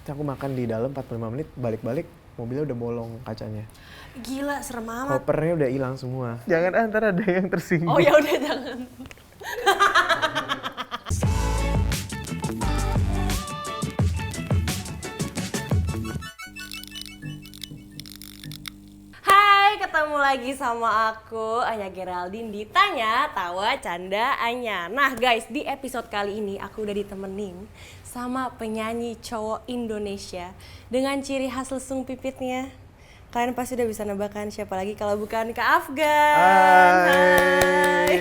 Terus aku makan di dalam 45 menit, balik-balik mobilnya udah bolong kacanya. Gila, serem amat. Kopernya udah hilang semua. Jangan ntar ada yang tersinggung. Oh ya udah jangan. Hai, ketemu lagi sama aku Anya Geraldine di Tanya Tawa Canda Anya. Nah guys, di episode kali ini aku udah ditemenin sama penyanyi cowok Indonesia dengan ciri khas lesung pipitnya. Kalian pasti udah bisa nebak siapa lagi kalau bukan Kak Afgan. Hai.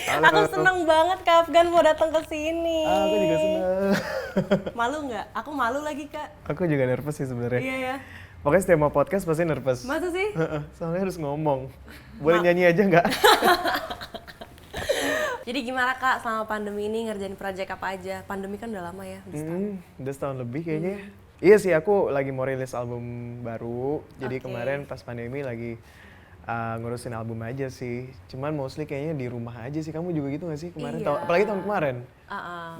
Halo. Aku seneng banget Kak Afgan mau datang ke sini. Aku juga seneng. Malu nggak? Aku malu lagi Kak. Aku juga nervous sih sebenarnya. Iya ya. Pokoknya setiap mau podcast pasti nervous. Masa sih? Soalnya harus ngomong. Boleh nyanyi aja nggak? Jadi gimana Kak selama pandemi ini ngerjain project apa aja? Pandemi kan udah lama ya. Udah setahun lebih kayaknya. Iya sih, aku lagi mau rilis album baru. Jadi kemarin pas pandemi lagi ngurusin album aja sih. Cuman mostly kayaknya di rumah aja sih. Kamu juga gitu gak sih kemarin? Iya. Apalagi tahun kemarin.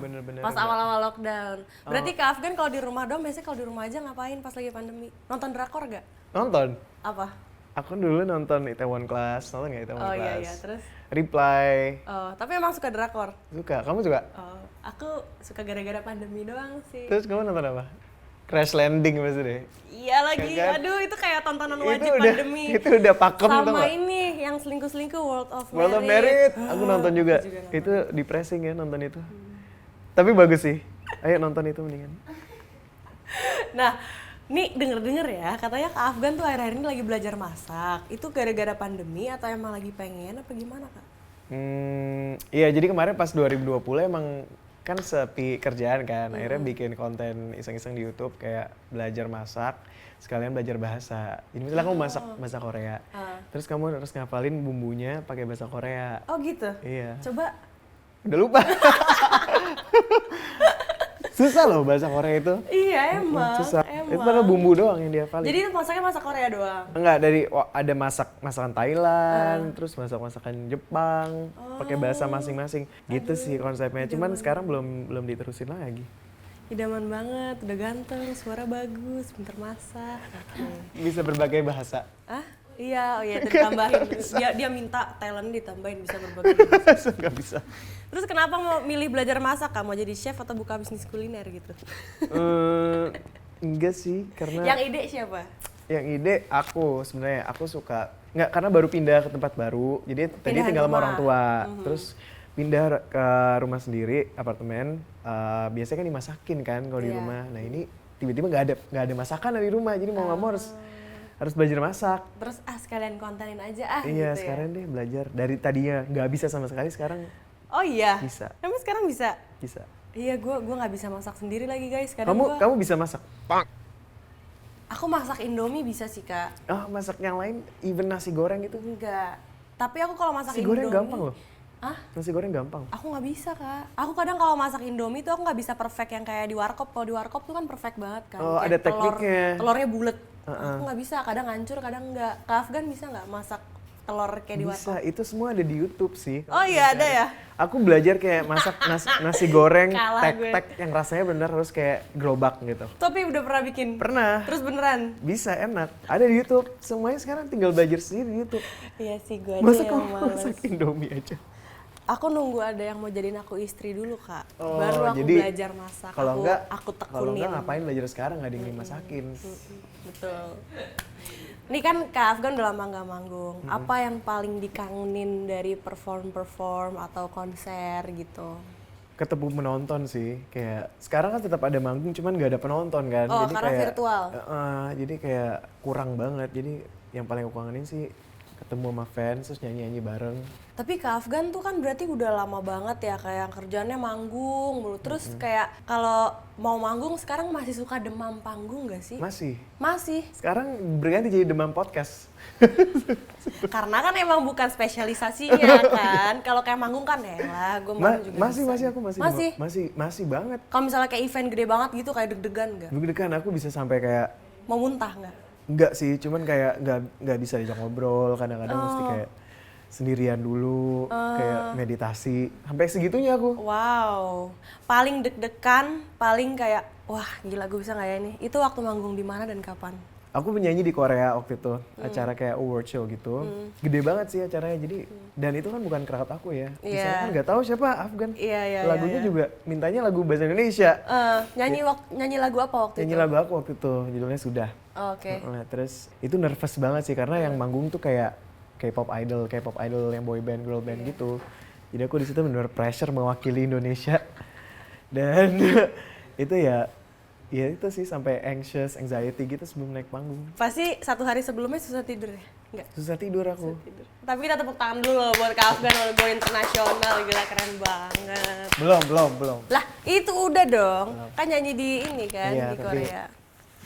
Bener-bener. Pas awal-awal lockdown. Berarti Kak Afgan kalau di rumah dong, biasanya kalau di rumah aja ngapain pas lagi pandemi? Nonton drakor gak? Nonton. Apa? Aku dulu nonton Itaewon Class. Nonton gak Itaewon Oh Class? iya, terus? Reply. Oh, tapi emang suka drakor? Suka. Kamu suka? Oh, aku suka gara-gara pandemi doang sih. Terus kamu nonton apa? Crash Landing pasti deh. Iya lagi, Kan? aduh itu kayak tontonan wajib udah, pandemi. Itu udah pakem tuh Sama gak? ini, yang selingkuh-selingkuh World of World of Merit. Merit. Aku nonton juga. nonton. Itu depressing ya nonton itu. Tapi bagus sih. Ayo nonton itu mendingan. Nah, nih denger-denger ya, katanya Kak Afgan tuh akhir-akhir ini lagi belajar masak. Itu gara-gara pandemi atau emang lagi pengen apa gimana Kak? Iya jadi kemarin pas 2020 emang kan sepi kerjaan kan. Akhirnya bikin konten iseng-iseng di YouTube kayak belajar masak, sekalian belajar bahasa. Jadi misalnya kamu masak bahasa Korea, terus kamu harus ngapalin bumbunya pakai bahasa Korea. Oh gitu? Iya. Coba. Udah lupa. Susah loh bahasa Korea itu. Iya emang. Susah. Emang. Itu padahal bumbu doang yang dihafalin. Jadi itu masaknya masak Korea doang? Enggak, ada masakan Thailand, terus masakan Jepang, pakai bahasa masing-masing. Gitu sih konsepnya. Cuman sekarang belum diterusin lagi. Idaman banget, udah ganteng, suara bagus, pinter masak. Bisa berbagai bahasa. Ah? Iya, oh iya itu ditambahin. Dia minta talent ditambahin bisa berbagai bahasa. Nggak bisa. Terus kenapa mau milih belajar masak Kak? Mau jadi chef atau buka bisnis kuliner gitu? Enggak sih, karena Yang ide siapa? yang ide aku sebenarnya aku suka nggak karena baru pindah ke tempat baru. Jadi tadi Pindahan tinggal sama rumah. orang tua. Terus pindah ke rumah sendiri, apartemen. Biasanya kan dimasakin kan kalau di Iya. rumah. Nah ini tiba-tiba nggak ada masakan di rumah. Jadi mau nggak mau harus belajar masak. Terus sekalian kontenin aja Iya gitu sekarang deh belajar dari tadinya nggak bisa sama sekali sekarang ya. Oh iya? Bisa. Emang sekarang bisa? bisa. Iya, gue nggak bisa masak sendiri lagi guys. Kadang Kamu bisa masak? aku masak Indomie bisa sih Kak. Oh masak yang lain, even nasi goreng itu. Enggak. Tapi aku kalau masak Nasi Indomie. goreng gampang loh. Hah? Nasi goreng gampang. Aku nggak bisa Kak. Aku kadang kalau masak Indomie tuh aku nggak bisa perfect yang kayak di warkop. Kalau di warkop tuh kan perfect banget kan. Oh, Kayak ada tekniknya. Telurnya bulat. Aku nggak bisa. Kadang hancur, kadang enggak. Kak Afgan bisa nggak masak telur kayak di warkop? Bisa, itu semua ada di YouTube sih. Oh iya ada ya. Aku belajar kayak masak nasi goreng Kalah tek-tek yang rasanya bener harus kayak gerobak gitu. Tapi udah pernah bikin? Pernah. Terus beneran? Bisa, enak. Ada di YouTube. Semuanya sekarang tinggal belajar sendiri di YouTube. Iya sih gue aja Masa yang kamu males. masak Indomie aja? Aku nunggu ada yang mau jadiin aku istri dulu Kak. Oh, Baru aku jadi belajar masak. Kalau aku enggak tekunin. ngapain belajar sekarang, nggak ada yang dimasakin. Betul. Ini kan Kak Afgan udah lama nggak manggung. Apa yang paling dikangenin dari perform atau konser gitu? Ketemu penonton sih, kayak sekarang kan tetap ada manggung cuman nggak ada penonton kan. Oh, jadi karena kayak, virtual. Jadi kayak kurang banget. Jadi yang paling aku kangenin sih ketemu sama fans terus nyanyi-nyanyi bareng. Tapi Kak Afgan tuh kan berarti udah lama banget ya kayak kerjaannya manggung mulu. Terus kayak kalau mau manggung sekarang masih suka demam panggung gak sih? Masih. Masih. Sekarang berganti jadi demam podcast. Karena kan emang bukan spesialisasinya kan. Kalau kayak manggung kan ya lah, gue manggung juga Masih bisa. aku masih. Masih? Masih banget. Kalau misalnya kayak event gede banget gitu kayak deg-degan gak? Deg-degan aku bisa sampai kayak Mau muntah gak? enggak sih, cuman kayak nggak bisa diajak ngobrol, kadang-kadang mesti kayak sendirian dulu, kayak meditasi. Sampai segitunya aku. Wow, paling deg-degan, paling kayak wah gila gue bisa nggak ya ini? Itu waktu manggung di mana dan kapan? Aku penyanyi di Korea waktu itu, acara kayak award show gitu. Gede banget sih acaranya, jadi dan itu kan bukan crowd aku ya. Di sana Iya. kan nggak tahu siapa Afgan. Iya, Lagunya iya. juga mintanya lagu bahasa Indonesia. Nyanyi lagu apa waktu Nyanyi itu? lagu aku waktu itu, judulnya Sudah. Oke. Nah, terus itu nervous banget sih karena yang manggung tuh kayak K-pop idol yang boy band, girl band gitu. Jadi aku di situ benar pressure mewakili Indonesia. Dan itu ya itu sih sampai anxiety gitu sebelum naik panggung. Pasti satu hari sebelumnya susah tidur ya? Enggak. Susah tidur aku. Tapi kita tepuk tangan dulu loh buat Kak Afgan go internasional, gila keren banget. Belum. Lah itu udah dong, kan nyanyi di ini kan Iya, di tapi Korea.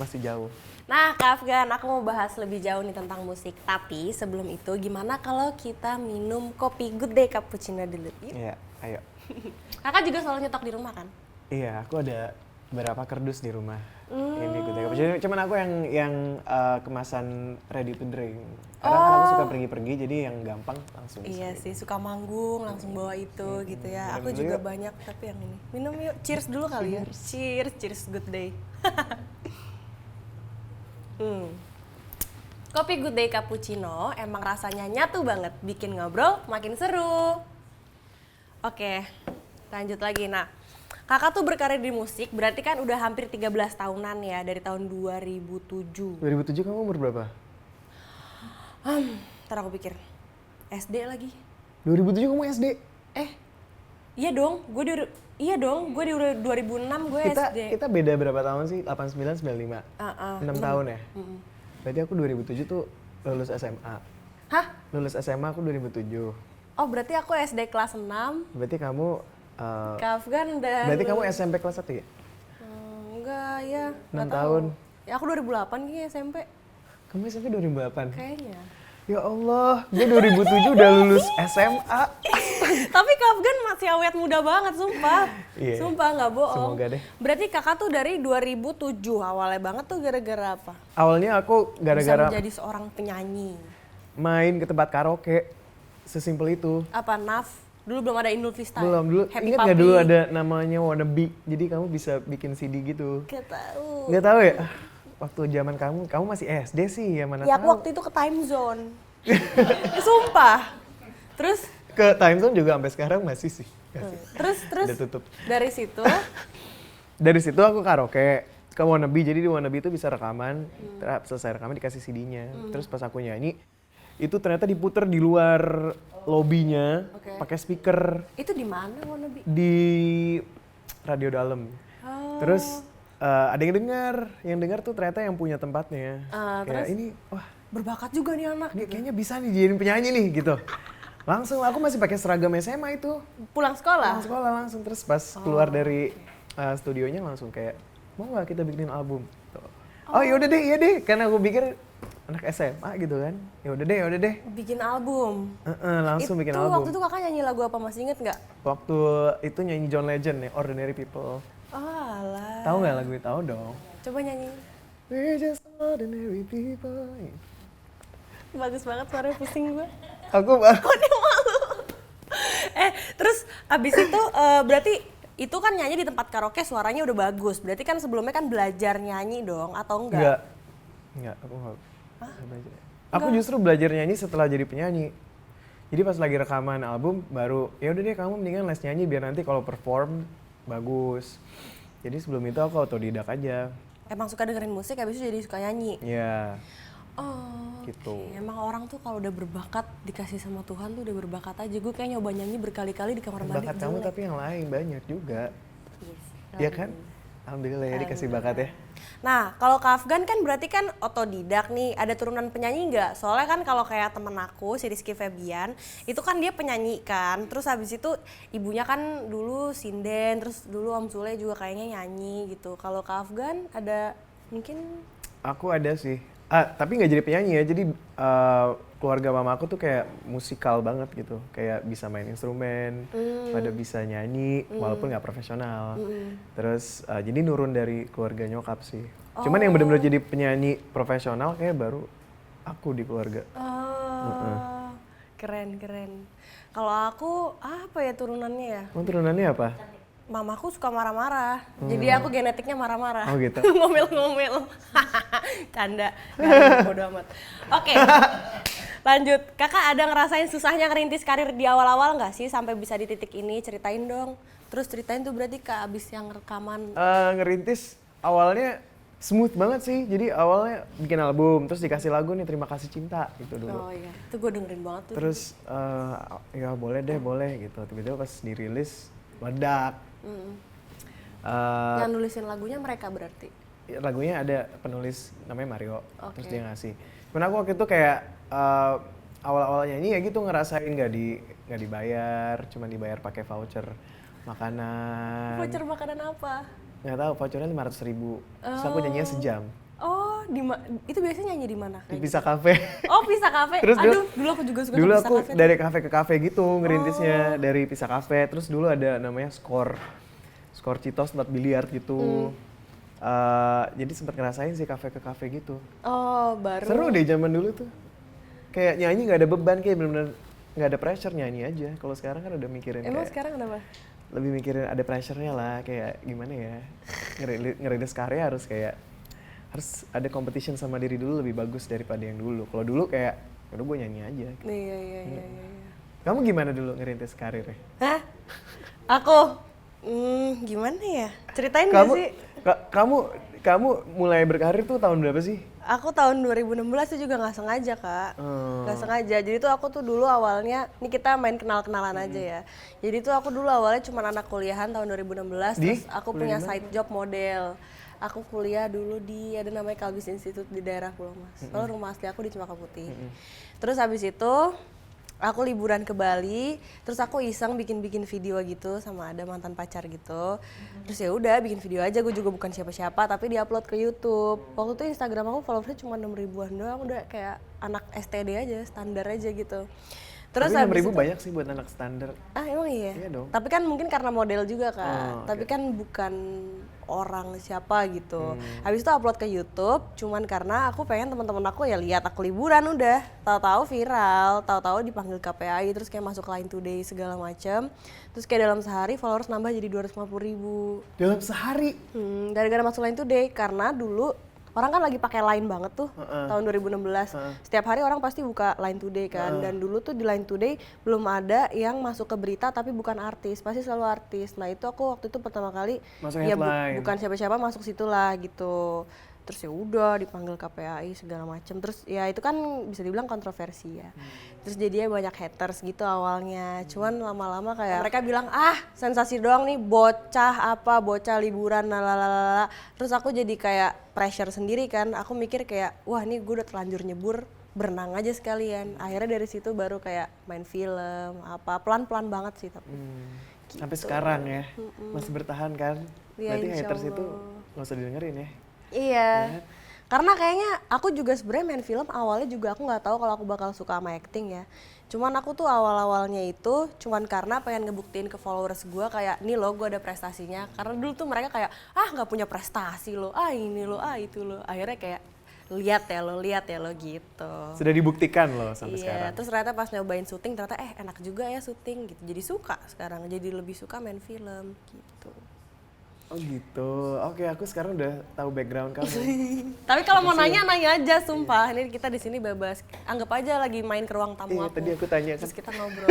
masih jauh. Nah Kak Afgan, aku mau bahas lebih jauh nih tentang musik. Tapi sebelum itu gimana kalau kita minum kopi Good Day Cappuccino dulu? Yuk. Iya, ayo. Kakak juga selalu nyetok di rumah kan? Iya, aku ada beberapa kerdus di rumah. Ini Good Day Cappuccino. Cuman aku yang kemasan ready to drink. Karena kan aku suka pergi-pergi, jadi yang gampang langsung bisa. Iya sih, suka manggung langsung bawa itu gitu ya. Aku Minum juga dulu yuk. banyak tapi yang ini. Minum yuk, cheers dulu kali ya. Cheers Good Day. Kopi Good Day Cappuccino emang rasanya nyatu banget, bikin ngobrol makin seru. Oke, lanjut lagi. Nah, kakak tuh berkarir di musik, berarti kan udah hampir 13 tahunan ya, dari tahun 2007. 2007 kamu umur berapa? Ntar aku pikir, SD lagi. 2007 kamu SD? Iya dong, gue di 2006 gue SD. Kita beda berapa tahun sih? 89, 95? 6 tahun ya? Berarti aku 2007 tuh lulus SMA. Hah? Lulus SMA aku 2007. Oh berarti aku SD kelas 6, Berarti kamu Kak Afgan udah... berarti kamu SMP kelas 1 ya? Enggak ya. 6 nggak tahu. tahun. Ya aku 2008 kayaknya SMP. Kamu SMP 2008? Kayaknya. Ya Allah, gue 2007 udah lulus SMA. Tapi Kak Afgan masih awet muda banget, sumpah. Iya. Sumpah nggak bohong. Semoga deh. Berarti kakak tuh dari 2007 awalnya banget tuh gara-gara apa? Awalnya aku Bisa gara-gara menjadi seorang penyanyi. main ke tempat karaoke. Sesimpel itu. Apa NAF? Dulu belum ada Inul Vista. Belum, dulu Happy ingat Puppy. gak dulu ada namanya Wannabe. Jadi kamu bisa bikin CD gitu. Gak tahu. Nggak tahu ya? Waktu zaman kamu masih SD sih ya mana Ya aku tahu. waktu itu ke time zone. Sumpah. Terus Ke time zone juga sampai sekarang masih sih. Masih. terus Udah tutup. dari situ Dari situ aku karaoke ke Wannabe. Jadi di Wannabe itu bisa rekaman. Selesai rekaman dikasih CD-nya. Terus pas aku nyanyi itu ternyata diputer di luar lobinya Oke. pakai speaker itu di mana Wannabe? di radio dalam. Oh. Terus ada yang dengar tuh ternyata yang punya tempatnya. Kayak terus? ini wah Berbakat juga nih anak. kayaknya bisa nih jadi penyanyi nih gitu. Langsung aku masih pakai seragam SMA itu. Pulang sekolah? Pulang sekolah langsung terus pas keluar dari studionya langsung kayak mau nggak kita bikin album? Tuh. Oh yaudah deh, iya deh. Karena aku pikir anak SMA gitu kan. Yaudah deh. Bikin album. Langsung bikin Itu album. waktu itu kakak nyanyi lagu apa, masih inget nggak? Waktu itu nyanyi John Legend nih, Ordinary People. Oh alah. Tahu nggak lagu itu? Tahu dong. Coba nyanyi. We're just ordinary people. Bagus banget suaranya, pusing gue. Aku baru Terus abis itu berarti itu kan nyanyi di tempat karaoke suaranya udah bagus. Berarti kan sebelumnya kan belajar nyanyi dong atau enggak? Enggak, aku nggak belajar. Aku justru belajar nyanyi setelah jadi penyanyi. Jadi pas lagi rekaman album baru ya udah deh kamu mendingan les nyanyi biar nanti kalau perform bagus. Jadi sebelum itu aku otodidak aja. Emang suka dengerin musik habis itu jadi suka nyanyi. Ya, Oh. gitu. Oke. Emang orang tuh kalau udah berbakat dikasih sama Tuhan tuh udah berbakat aja. Gue kayak nyoba nyanyi berkali-kali di kamar mandi. Bakat kamu jelek. tapi yang lain banyak juga. Yes. Iya kan? Alhamdulillah ya dikasih bakat ya. Nah, kalau Kak Afgan kan berarti kan otodidak nih. Ada turunan penyanyi nggak? Soalnya kan kalau kayak temen aku, si Rizky Febian, itu kan dia penyanyi kan. Terus habis itu ibunya kan dulu sinden, terus dulu Om Sule juga kayaknya nyanyi gitu. Kalau Kak Afgan ada mungkin... Aku ada sih. Tapi nggak jadi penyanyi ya. Jadi keluarga mama aku tuh kayak musikal banget gitu. Kayak bisa main instrumen, pada bisa nyanyi walaupun nggak profesional. Terus jadi nurun dari keluarga nyokap sih. Cuman yang benar-benar jadi penyanyi profesional kayak baru aku di keluarga. Keren. Kalau aku apa ya turunannya ya? Kamu turunannya apa? Mamaku suka marah-marah, jadi aku genetiknya marah-marah. Oh gitu. Ngomel-ngomel. Canda, bodo amat. Oke, lanjut. Kakak ada ngerasain susahnya ngerintis karir di awal-awal nggak sih sampai bisa di titik ini? Ceritain dong. Terus ceritain tuh berarti Kak abis yang rekaman. Ngerintis awalnya smooth banget sih. Jadi awalnya bikin album, terus dikasih lagu nih Terima Kasih Cinta gitu dulu. Oh iya, itu gue dengerin banget tuh. Terus ya boleh gitu. Tiba-tiba pas dirilis meledak. Yang nulisin lagunya mereka berarti? Lagunya ada penulis namanya Mario, terus Oke. dia ngasih. Cuman aku waktu itu kayak awal-awal nyanyi ya gitu ngerasain nggak dibayar, cuma dibayar pakai voucher makanan. Voucher makanan apa? Nggak tahu, vouchernya 500.000. Terus aku nyanyinya sejam Oh, itu biasanya nyanyi di mana? di Pizza Cafe. Oh, Pizza Cafe. Terus Aduh, dulu aku juga suka dulu Pizza aku Cafe. dari kafe ke kafe gitu ngerintisnya, dari Pizza Cafe. Terus dulu ada namanya Skor Citos tempat biliar gitu. Jadi sempat ngerasain sih kafe ke kafe gitu. Oh, baru. Seru deh zaman dulu tuh. Kayak nyanyi nggak ada beban, kayak bener-bener nggak ada pressure, nyanyi aja. Kalau sekarang kan udah mikirin Emang kayak sekarang kenapa? lebih mikirin ada pressure-nya lah, kayak gimana ya, ngerilis karya harus ada competition sama diri dulu lebih bagus daripada yang dulu. Kalau dulu kayak udah gue nyanyi aja. Iya. Kamu gimana dulu ngerintis karirnya? Hah? Aku? Gimana ya? Ceritain gak Kamu sih? kamu mulai berkarir tuh tahun berapa sih? Aku tahun 2016 tuh juga nggak sengaja Kak. Nggak sengaja. Jadi tuh aku tuh dulu awalnya, ini kita main kenal-kenalan aja ya. Jadi tuh aku dulu awalnya cuma anak kuliahan tahun 2016, terus aku punya side job model. Aku kuliah dulu di ada namanya Kalbis Institute di daerah Pulau Mas. Kalau rumah asli aku di Cempaka Putih. Terus habis itu aku liburan ke Bali, terus aku iseng bikin video gitu sama ada mantan pacar gitu. Terus ya udah bikin video aja, gue juga bukan siapa-siapa tapi diupload ke YouTube. Waktu itu Instagram aku followersnya cuma 6.000-an doang, udah kayak anak STD aja, standar aja gitu. Terus Tapi 6.000 habis itu, banyak sih buat anak standar. emang iya? Iya dong. Tapi kan mungkin karena model juga Kak, Oh, tapi kan bukan orang siapa gitu. Habis itu upload ke YouTube, cuman karena aku pengen teman-teman aku ya lihat aku liburan udah. Tahu-tahu viral, tahu-tahu dipanggil KPAI, terus kayak masuk Line Today segala macam. Terus kayak dalam sehari followers nambah jadi 250.000. Dalam sehari? Gara-gara masuk Line Today, karena dulu orang kan lagi pakai Line banget tuh tahun 2016. Setiap hari orang pasti buka Line Today kan. Dan dulu tuh di Line Today belum ada yang masuk ke berita tapi bukan artis, pasti selalu artis. Nah itu aku waktu itu pertama kali Masuk ya headline. bukan siapa-siapa masuk situ lah gitu. Terus ya udah dipanggil KPAI segala macem. Terus ya itu kan bisa dibilang kontroversi ya. Terus jadinya banyak haters gitu awalnya. Cuman lama-lama kayak mereka bilang sensasi doang nih, bocah liburan lalalala. Terus aku jadi kayak pressure sendiri kan. Aku mikir kayak wah ini gue udah terlanjur nyebur, berenang aja sekalian. Akhirnya dari situ baru kayak main film pelan-pelan banget sih tapi. Sampai sekarang ya, masih bertahan kan? Iya, Berarti insya haters itu Allah. nggak usah didengerin ya? Iya, karena kayaknya aku juga sebenarnya main film awalnya juga aku nggak tahu kalau aku bakal suka sama acting ya. Cuman aku tuh awalnya itu cuman karena pengen ngebuktiin ke followers gue kayak nih lo gue ada prestasinya. Karena dulu tuh mereka kayak nggak punya prestasi lo, ini lo, itu lo. Akhirnya kayak lihat ya lo gitu. Sudah dibuktikan loh sampai Iya, sekarang. terus ternyata pas nyobain syuting ternyata enak juga ya syuting gitu. Jadi suka sekarang, jadi lebih suka main film gitu. Oh gitu. Oke, aku sekarang udah tahu background kamu. Tapi kalau mau nanya aja, sumpah. Ini kita di sini bebas. Anggap aja lagi main ke ruang tamu Iya, aku. tadi aku tanya kan. Terus kita ngobrol.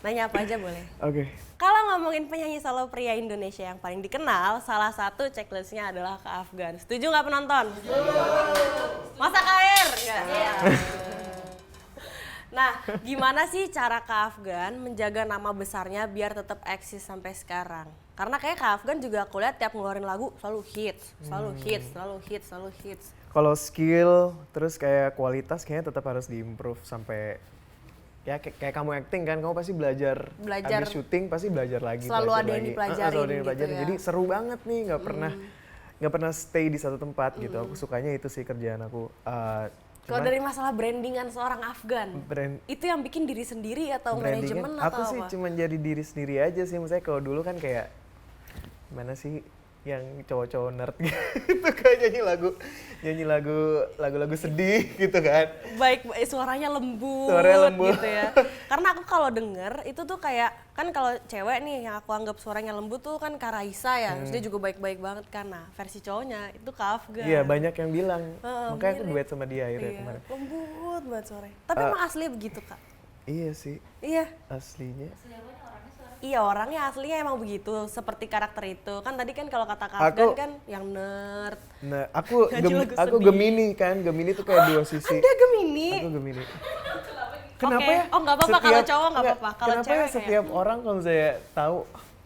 Nanya apa aja boleh. Oke. Kalau ngomongin penyanyi solo pria Indonesia yang paling dikenal, salah satu checklistnya adalah ke Afgan. Setuju nggak penonton? Masak air? Nggak. Nah, gimana sih cara Kak Afgan menjaga nama besarnya biar tetap eksis sampai sekarang? Karena kayak Kak Afgan juga aku lihat tiap ngeluarin lagu selalu hits. Kalau skill, terus kayak kualitas kayaknya tetap harus diimprove sampai ya kayak kamu acting kan, kamu pasti belajar. Habis syuting pasti belajar lagi. Selalu belajar ada yang lagi. dipelajarin Selalu ada yang gitu dipelajarin. ya. Jadi seru banget nih, nggak pernah stay di satu tempat gitu. Aku sukanya itu sih kerjaan aku. Kalau dari masalah brandingan seorang Afgan, itu yang bikin diri sendiri atau manajemen atau aku sih apa? cuma jadi diri sendiri aja sih. Maksudnya kalau dulu kan kayak gimana sih, yang cowok-cowok nerd gitu kayak nyanyi lagu sedih gitu kan. Baik, suaranya lembut, gitu ya. Karena aku kalau denger itu tuh kayak kan kalau cewek nih yang aku anggap suaranya lembut tuh kan Kak Raisa ya, terus dia juga baik-baik banget kan. Nah versi cowoknya itu Kak Afgan. Iya banyak yang bilang, makanya aku duet sama dia akhirnya kemarin. Lembut banget suaranya. Tapi emang asli begitu Kak? Iya sih. Iya. Aslinya. Iya orangnya aslinya emang begitu, seperti karakter itu. Kan tadi kan kalau kata Kak Afgan kan yang nerd. Nah aku Gemini kan, Gemini tuh kayak dua sisi. Ada Gemini? Aku Gemini. Kenapa ya? Oh nggak apa-apa kalau cowok nggak apa-apa. Kalau kenapa cewek ya setiap orang kalau saya tahu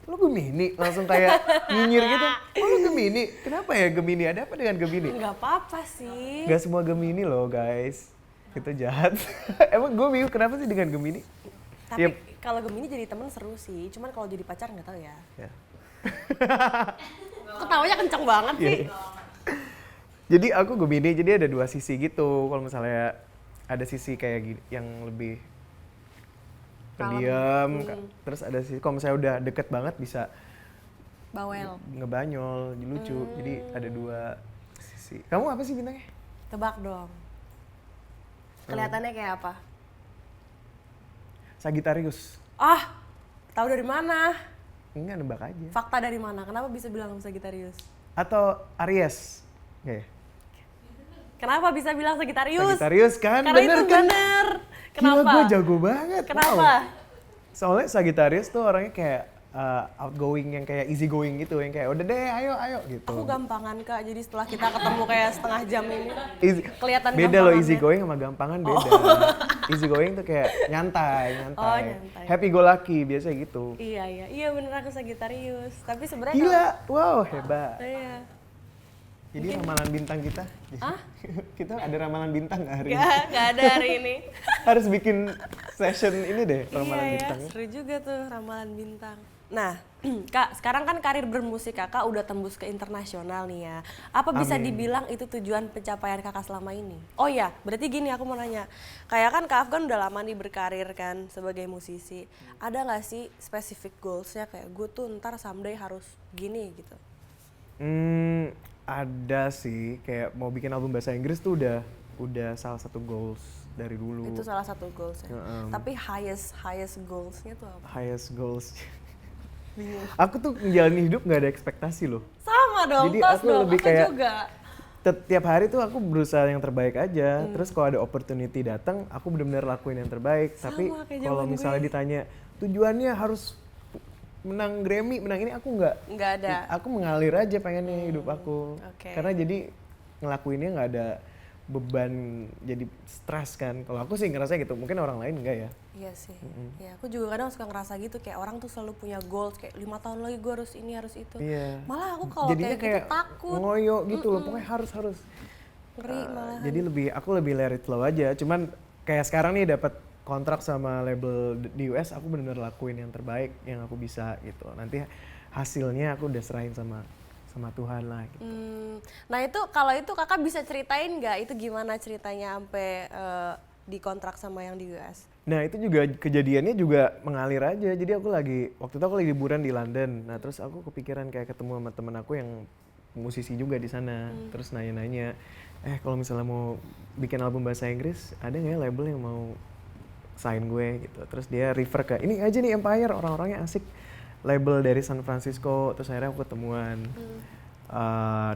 lu Gemini langsung kayak nyinyir gitu. Oh lu Gemini? Kenapa ya Gemini? Ada apa dengan Gemini? Nggak apa-apa sih. Gak semua Gemini loh guys. Itu jahat. Emang gue bingung kenapa sih dengan Gemini? Tapi kalau Gemini jadi temen seru sih. Cuman kalau jadi pacar nggak tahu ya. Ketawanya kenceng banget sih. Jadi aku Gemini, jadi ada dua sisi gitu. Kalau misalnya ada sisi kayak gini, yang lebih pendiam, terus ada sisi kalau misalnya udah deket banget bisa bawel, ngebanyol, lucu. Jadi ada dua sisi. Kamu apa sih bintangnya? Tebak dong. Kelihatannya kayak apa? Sagittarius. Ah, tahu dari mana? Enggak, nebak aja. Fakta dari mana? Kenapa bisa bilang Sagittarius? Atau Aries? Enggak ya? Kenapa bisa bilang Sagittarius? Sagittarius kan, karena bener itu kan? bener. Kenapa? Gila, gue jago banget. Kenapa? Wow. Soalnya Sagittarius tuh orangnya kayak outgoing, yang kayak easy going gitu, yang kayak udah deh ayo gitu. Aku gampangan Kak, jadi setelah kita ketemu kayak setengah jam ini kelihatan beda loh easy going sama gampangan beda. Easy going tuh kayak nyantai. Happy go lucky biasanya gitu. Iya bener aku Sagittarius. Tapi sebenarnya gila, wow hebat. Iya. Jadi ramalan bintang kita. Kita ada ramalan bintang nggak hari ini? Nggak ada hari ini. Harus bikin session ini deh ramalan iya, bintang. Seru juga tuh ramalan bintang. Nah, Kak, sekarang kan karir bermusik Kakak udah tembus ke internasional nih ya. Apa bisa dibilang itu tujuan pencapaian Kakak selama ini? Oh iya, berarti gini aku mau nanya. Kayak kan Kak Afgan udah lama nih berkarir kan sebagai musisi. Ada nggak sih specific goals-nya kayak gue tuh ntar someday harus gini gitu? Ada sih, kayak mau bikin album bahasa Inggris tuh udah salah satu goals dari dulu. Itu salah satu goals-nya. Tapi highest goals-nya tuh apa? Highest goals. Aku tuh menjalani hidup nggak ada ekspektasi loh. Sama dong, jadi aku lebih kayak juga. Tiap hari tuh aku berusaha yang terbaik aja. Terus kalau ada opportunity datang, aku benar-benar lakuin yang terbaik. Sama, tapi kalau misalnya ditanya tujuannya harus menang Grammy, menang ini, aku nggak ada. Aku mengalir aja pengennya hidup aku. Karena jadi ngelakuinnya nggak ada beban, jadi stres kan. Kalau aku sih ngerasa gitu, mungkin orang lain enggak ya. Iya sih. Ya, aku juga kadang suka ngerasa gitu, kayak orang tuh selalu punya goals kayak 5 tahun lagi gue harus ini harus itu. Iya. Malah aku kalau kayak gitu takut. Ngoyo gitu loh, pokoknya harus. Ngeri malahan. Jadi aku lebih let it flow aja. Cuman kayak sekarang nih dapat kontrak sama label di US, aku benar-benar lakuin yang terbaik yang aku bisa gitu. Nanti hasilnya aku udah serahin sama Tuhan lah gitu. Nah itu kalau itu kakak bisa ceritain nggak itu gimana ceritanya sampai dikontrak sama yang di US? Nah itu juga kejadiannya juga mengalir aja. Jadi waktu itu aku lagi liburan di London. Nah terus aku kepikiran kayak ketemu sama temen aku yang musisi juga di sana. Terus nanya-nanya, kalau misalnya mau bikin album bahasa Inggris, ada nggak ya label yang mau sign gue gitu. Terus dia refer ke ini aja nih Empire, orang-orangnya asik. Label dari San Francisco. Terus akhirnya aku ketemuan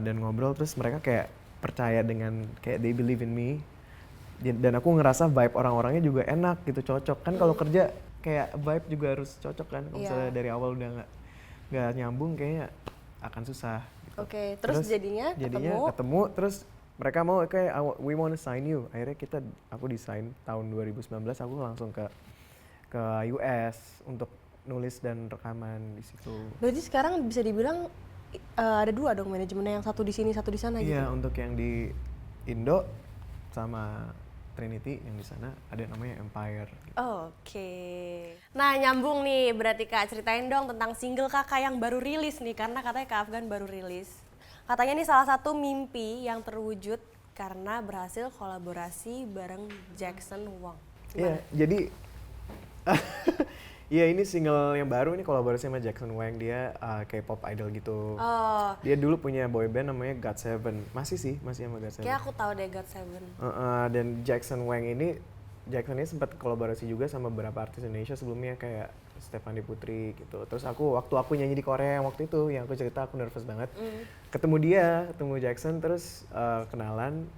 dan ngobrol. Terus mereka kayak percaya dengan kayak they believe in me. Dan aku ngerasa vibe orang-orangnya juga enak gitu, cocok kan. Kalau kerja kayak vibe juga harus cocok kan. Kalau misalnya dari awal udah nggak nyambung kayaknya akan susah gitu. Oke, terus jadinya ketemu terus mereka mau we want to sign you. Akhirnya aku desain tahun 2019 aku langsung ke US untuk nulis dan rekaman di situ. Berarti sekarang bisa dibilang ada 2 dong manajemennya, yang satu di sini satu di sana gitu. Iya, untuk yang di Indo sama Trinity, yang di sana ada namanya Empire. Gitu. Oke. Nah nyambung nih, berarti Kak ceritain dong tentang single Kakak yang baru rilis nih, karena katanya Kak Afgan baru rilis. Katanya ini salah satu mimpi yang terwujud karena berhasil kolaborasi bareng Jackson Wang. Iya, jadi Iya ini single yang baru, ini kolaborasi sama Jackson Wang, dia K-pop idol gitu. Oh, Dia dulu punya boy band namanya GOT7, masih sama GOT7. kayak aku tahu deh GOT7. Dan Jackson Wang ini sempat kolaborasi juga sama beberapa artis Indonesia sebelumnya kayak Stefani Putri gitu. Terus waktu aku nyanyi di Korea waktu itu yang aku cerita aku nervous banget. Ketemu Jackson terus kenalan,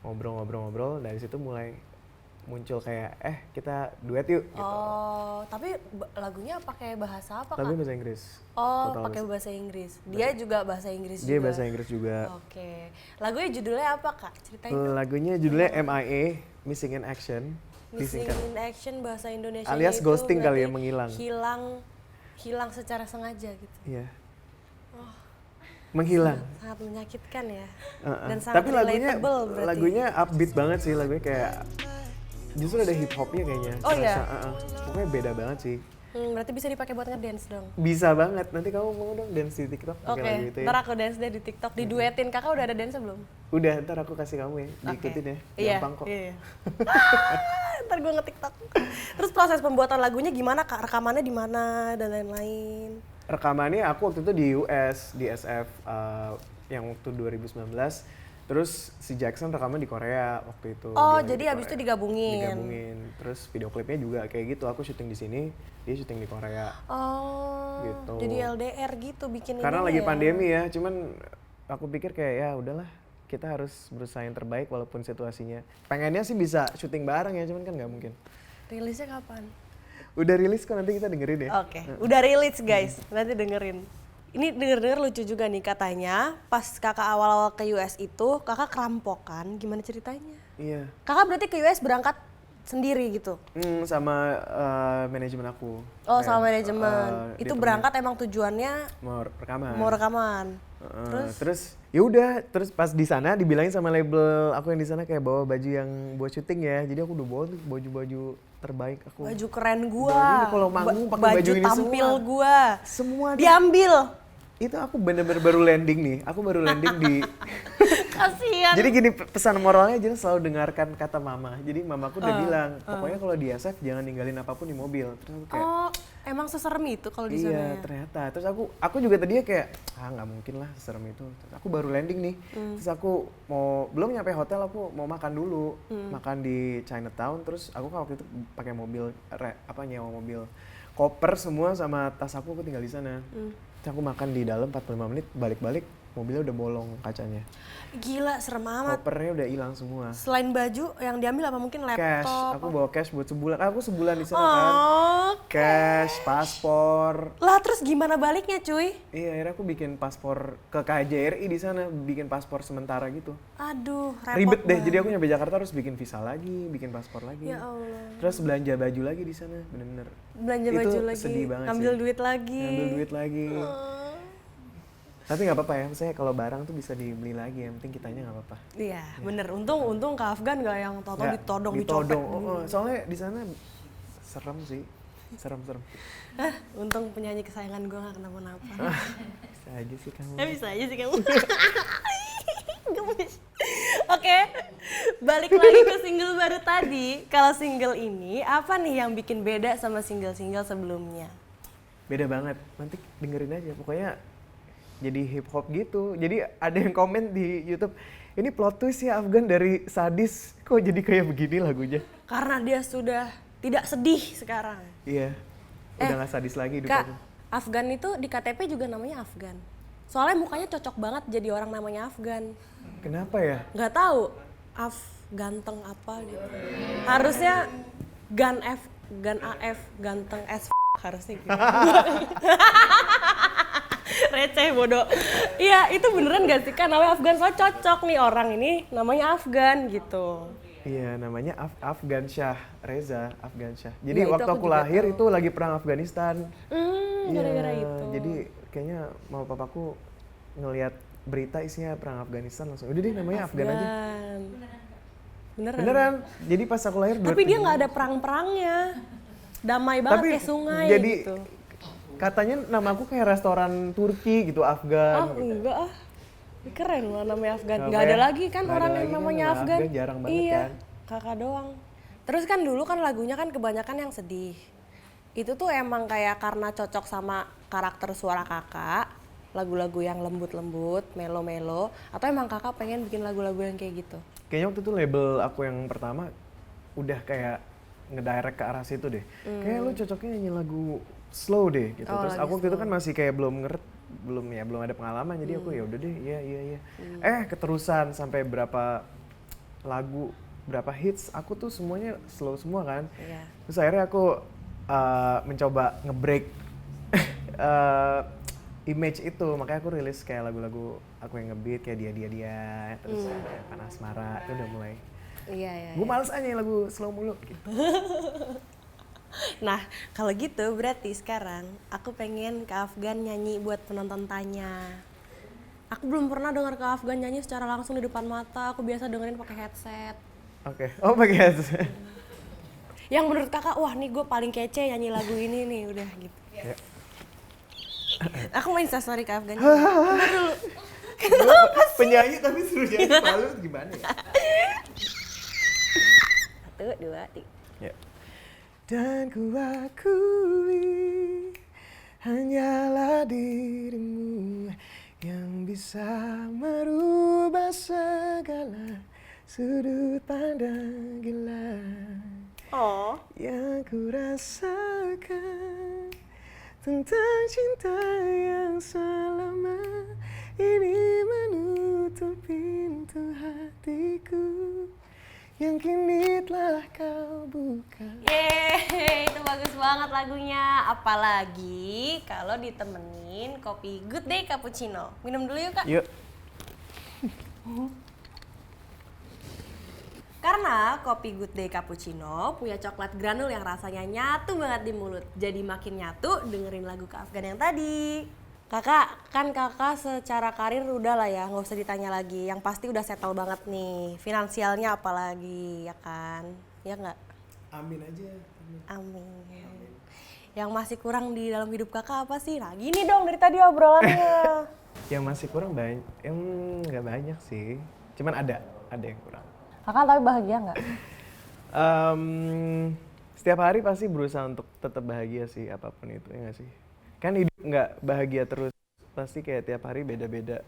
ngobrol-ngobrol dari situ mulai muncul kayak kita duet yuk gitu. Oh, tapi lagunya pakai bahasa apa Lagunya Kak? bahasa Inggris. Oh, Total pakai bahasa Inggris. Dia juga bahasa Inggris Dia juga. bahasa Inggris juga. Oke. Lagunya judulnya apa Kak? Ceritain. Lagunya judulnya MIA, Missing in Action. Missing Disingkat. in Action bahasa Indonesia Alias itu ghosting kali ya, berarti menghilang. Hilang secara sengaja gitu. Iya. Menghilang. Sangat menyakitkan ya. Uh-uh. Dan sangat Tapi relatable berarti. lagunya upbeat banget sih, lagunya kayak justru ada hip hopnya kayaknya. Oh iya? Pokoknya beda banget sih. Berarti bisa dipakai buat ngedance dong. Bisa banget. Nanti kamu mau dong dance di TikTok pakai Oke, lagu itu ya. ntar aku dance deh di TikTok, diduetin. Kakak udah ada dance belum? Udah, ntar aku kasih kamu ya, diikutin ya. Iya, Gampang kok. iya. Ntar gue nge-TikTok. Terus proses pembuatan lagunya gimana Kak? Rekamannya di mana dan lain-lain? Rekamannya aku waktu itu di US, di SF yang waktu 2019. Terus si Jackson rekaman di Korea waktu itu. Oh, Dia jadi di habis itu Korea. digabungin. Digabungin. Terus video klipnya juga kayak gitu. Aku syuting di sini, dia syuting di Korea. Oh, Gitu. jadi LDR gitu bikin Karena ininya lagi ya? pandemi ya, cuman aku pikir kayak ya udahlah, kita harus berusaha yang terbaik walaupun situasinya. Pengennya sih bisa syuting bareng ya, cuman kan nggak mungkin. Rilisnya kapan? Udah rilis kok, nanti kita dengerin ya. Oke, udah rilis guys, nanti dengerin. Ini denger-denger lucu juga nih katanya, pas kakak awal-awal ke US itu, kakak kerampokan, gimana ceritanya? Iya. Kakak berarti ke US berangkat sendiri gitu? Sama manajemen aku. Oh, Kayak, sama manajemen. dia Itu pernah berangkat emang tujuannya mau rekaman. mau rekaman. Terus ya udah, terus pas di sana dibilangin sama label aku yang di sana kayak bawa baju yang buat syuting ya. Jadi aku udah bawa tuh baju-baju terbaik aku. Baju keren gua. Baju kalau manggung pakai baju ini tampil semua. gua. Semua Diambil. itu aku bener-bener baru landing nih. Aku baru landing di Kasihan. Jadi gini, pesan moralnya jelas selalu dengarkan kata mama. Jadi mamaku udah bilang, pokoknya kalau di SF jangan ninggalin apapun di mobil. Terus aku kayak, Oh, emang seserem itu kalau di sana iya ya? ternyata. Terus aku juga tadinya kayak, nggak mungkin lah seserem itu. Terus aku baru landing nih. Terus aku belum nyampe hotel, aku mau makan dulu. Makan di Chinatown. Terus aku kan waktu itu pakai mobil, nyewa mobil. Koper semua sama tas aku tinggal di sana. Terus aku makan di dalam 45 menit, balik-balik mobilnya udah bolong kacanya. Gila, serem amat. Kopernya udah hilang semua. Selain baju yang diambil apa mungkin Cash, laptop? aku bawa cash buat sebulan. Aku sebulan di sana kan. Oh, Cash, paspor. lah terus gimana baliknya cuy? Iya, akhirnya aku bikin paspor ke KJRI di sana, bikin paspor sementara gitu. Aduh, repot Ribet deh, banget. jadi aku nyampe Jakarta harus bikin visa lagi, bikin paspor lagi. Ya Allah. Terus belanja baju lagi di sana, bener-bener. Belanja Itu baju lagi, sedih banget ngambil sih. duit lagi. Ngambil duit lagi. Tapi nggak apa-apa ya, maksudnya kalau barang tuh bisa dibeli lagi, yang penting kitanya nggak apa-apa. Iya, bener. Untung ke Afgan gak yang tau-tau Nggak ditodong, dicopet. Soalnya di sana serem sih, serem. Untung penyanyi kesayangan gue gak kenapa-napa. Bisa aja sih kamu. Bisa aja sih kamu. Gemes. Oke, balik lagi ke single baru tadi. Kalau single ini, apa nih yang bikin beda sama single-single sebelumnya? Beda banget, nanti dengerin aja. Pokoknya jadi hip hop gitu. Jadi ada yang komen di YouTube, ini plot twist ya Afgan dari sadis, kok jadi kayak begini lagunya. Karena dia sudah tidak sedih sekarang. Iya, udah gak sadis lagi hidup Kak, aku. Afgan itu di KTP juga namanya Afgan. Soalnya mukanya cocok banget jadi orang namanya Afgan. Kenapa ya? Nggak tahu, ganteng apa gitu. Harusnya Gan AF, ganteng as harusnya gitu. Receh bodoh. Iya, itu beneran gak sih kan namanya Afgan, soalnya cocok nih orang ini namanya Afgan gitu. Iya, namanya Afgan Shah, Reza Afgan Shah. Jadi Ya, itu waktu aku aku juga lahir tahu. itu lagi perang Afghanistan. Gara-gara Iya, itu. Jadi kayaknya mama papaku ngelihat berita isinya perang Afghanistan langsung, udah deh namanya Afgan aja. Beneran. Beneran. Jadi pas aku lahir Tapi dia nggak ada perang-perangnya. Damai banget Tapi kayak sungai jadi gitu. katanya namaku kayak restoran Turki gitu, Afgan. Oh enggak ah. Ini keren loh namanya Afgan. Nggak Nggak apa ada ya? lagi kan Nggak orang ada yang lagi kan, namanya nama Afgan. Afgan jarang banget Iya, kan. kakak doang. Terus kan dulu kan lagunya kan kebanyakan yang sedih. Itu tuh emang kayak karena cocok sama karakter suara kakak, lagu-lagu yang lembut-lembut, melo-melo, atau emang kakak pengen bikin lagu-lagu yang kayak gitu? Kayaknya waktu itu label aku yang pertama udah kayak ngedirect ke arah situ deh. Kayak lu cocoknya nyanyi lagu slow deh gitu. Oh, Terus lagi aku waktu itu slow. kan masih kayak belum ada pengalaman, jadi aku ya udah deh, iya. Keterusan sampai berapa lagu, berapa hits, aku tuh semuanya slow semua kan. Iya. Terus akhirnya aku mencoba nge-break image itu, makanya aku rilis kayak lagu-lagu aku yang ngebeat kayak dia, terus kayak Panas Mara, itu udah mulai. Iya. Gue males aja lagu slow mulu gitu. Nah, kalau gitu berarti sekarang aku pengen Kak Afgan nyanyi buat penonton tanya. Aku belum pernah dengar Kak Afgan nyanyi secara langsung di depan mata. Aku biasa dengerin pakai headset. Oke. Oh pakai headset. Yang menurut kakak, wah nih gue paling kece nyanyi lagu ini nih, udah gitu. Ya. Aku main instastory Kak Afgan. Bentar dulu. Penyanyi tapi suruh nyanyi malu gimana ya? 1, 2, 3. Ya. Dan ku akui hanyalah dirimu yang bisa merubah segala sudut pandang gila Oh. yang ku rasakan tentang cinta yang selama ini menutup pintu hatiku yang kini telah kau buka. Yeay, itu bagus banget lagunya. Apalagi kalau ditemenin kopi Good Day Cappuccino. Minum dulu yuk Kak. Yuk. Karena kopi Good Day Cappuccino punya coklat granul yang rasanya nyatu banget di mulut. Jadi makin nyatu dengerin lagu Kak Afgan yang tadi. Kakak, kan kakak secara karir udah lah ya, nggak usah ditanya lagi. Yang pasti udah settle banget nih. Finansialnya apalagi, ya kan? Ya nggak? Amin aja. Amin. Yang masih kurang di dalam hidup kakak apa sih? Nah gini dong dari tadi obrolannya. Yang masih kurang banyak, yang nggak banyak sih. Cuman ada yang kurang. Kakak tapi bahagia nggak? Setiap hari pasti berusaha untuk tetap bahagia sih, apapun itu, ya nggak sih? Kan hidup nggak bahagia terus, pasti kayak tiap hari beda-beda.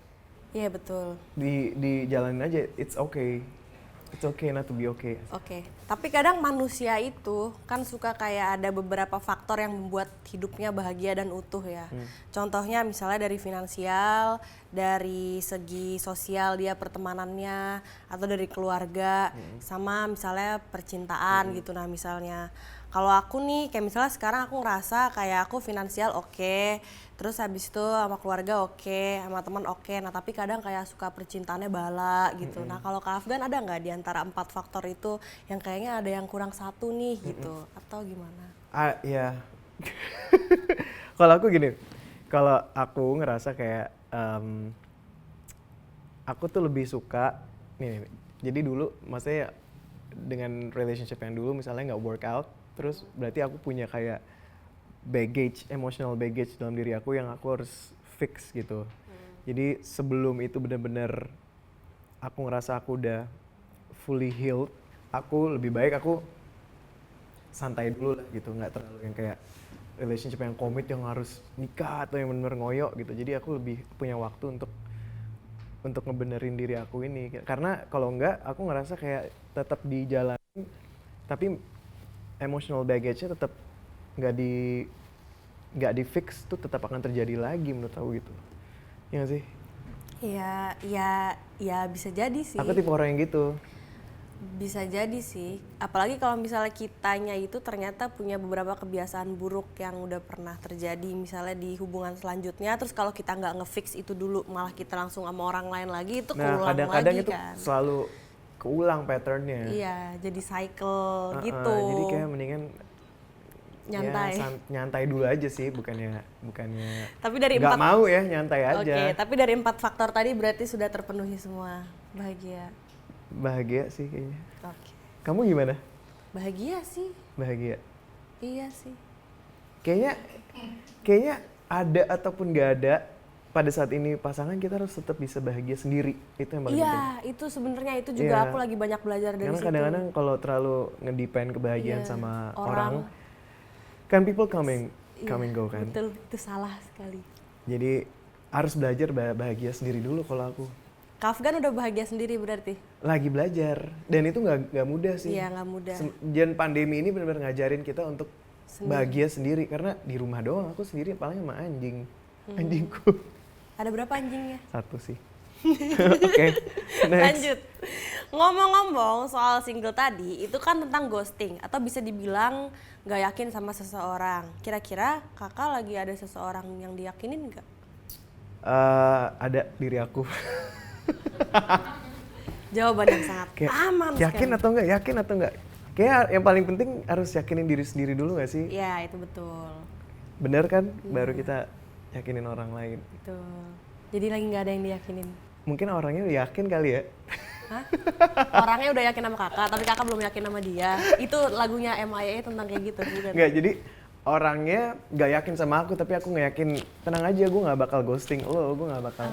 Iya betul. Dijalanin aja, it's okay not to be okay. Oke, tapi kadang manusia itu kan suka kayak ada beberapa faktor yang membuat hidupnya bahagia dan utuh ya. Contohnya misalnya dari finansial, dari segi sosial dia pertemanannya, atau dari keluarga, sama misalnya percintaan gitu. Nah misalnya, kalau aku nih kayak misalnya sekarang aku ngerasa kayak aku finansial oke, terus habis itu sama keluarga oke, sama teman oke. Nah tapi kadang kayak suka percintaannya bala gitu. Nah kalau Kak Afgan ada nggak di antara 4 faktor itu yang kayaknya ada yang kurang satu nih gitu, atau gimana? Ya. Kalau aku gini, kalau aku ngerasa kayak aku tuh lebih suka nih. Jadi dulu, maksudnya dengan relationship yang dulu misalnya nggak work out, terus berarti aku punya kayak emotional baggage dalam diri aku yang aku harus fix gitu. Jadi sebelum itu benar-benar aku ngerasa aku udah fully healed, aku lebih baik aku santai dulu lah gitu, nggak terlalu yang kayak relationship yang komit yang harus nikah atau yang benar-benar ngoyo gitu. Jadi aku lebih punya waktu untuk ngebenerin diri aku ini, karena kalau enggak aku ngerasa kayak tetap di jalan tapi emotional baggage-nya tetap nggak di fix, tuh tetap akan terjadi lagi menurut aku gitu. Iya nggak sih? Ya bisa jadi sih. Aku tipe orang yang gitu. Bisa jadi sih, apalagi kalau misalnya kitanya itu ternyata punya beberapa kebiasaan buruk yang udah pernah terjadi misalnya di hubungan selanjutnya, terus kalau kita nggak ngefix itu dulu malah kita langsung sama orang lain lagi, itu keulang kadang-kadang lagi itu kan. selalu keulang patternnya. Iya, jadi cycle gitu. Jadi kayak mendingan Nyantai. ya, nyantai dulu aja sih, bukannya Tapi dari nggak 4 mau ya, nyantai aja. Oke, tapi dari 4 faktor tadi berarti sudah terpenuhi semua. Bahagia sih kayaknya. Oke. Kamu gimana? Bahagia sih. Bahagia. Iya sih. Kayaknya ada ataupun nggak ada, pada saat ini pasangan kita harus tetap bisa bahagia sendiri. Itu yang paling penting. Iya, itu sebenarnya itu juga Iya. aku lagi banyak belajar dari Karena situ. kadang-kadang kalau terlalu ngedepend kebahagiaan Iya, sama orang. Kan people coming Iya, go kan. betul, itu salah sekali. Jadi harus belajar bahagia sendiri dulu kalau aku. Kak Afgan udah bahagia sendiri berarti? Lagi belajar dan itu nggak mudah sih. Iya, nggak mudah. Dan pandemi ini benar-benar ngajarin kita untuk Sendiri. bahagia sendiri karena di rumah doang aku sendiri paling sama anjingku. Ada berapa anjingnya? Satu sih. Oke, next. Lanjut. Ngomong-ngomong soal single tadi, itu kan tentang ghosting atau bisa dibilang nggak yakin sama seseorang. Kira-kira kakak lagi ada seseorang yang diyakinin nggak? Ada diri aku. Jawaban yang sangat Kayak, aman yakin sekali. atau enggak? Yakin atau enggak? Kayak yang paling penting harus yakinin diri sendiri dulu gak sih? Iya, itu betul. Bener kan? Baru kita yakinin orang lain. Betul. Jadi lagi nggak ada yang diyakinin. Mungkin orangnya udah yakin kali ya. Hah? Orangnya udah yakin sama kakak, tapi kakak belum yakin sama dia. Itu lagunya MIA tentang kayak gitu, bukan? Enggak, jadi orangnya gak yakin sama aku, tapi aku gak yakin. Tenang aja, gue gak bakal ghosting lo, gue gak bakal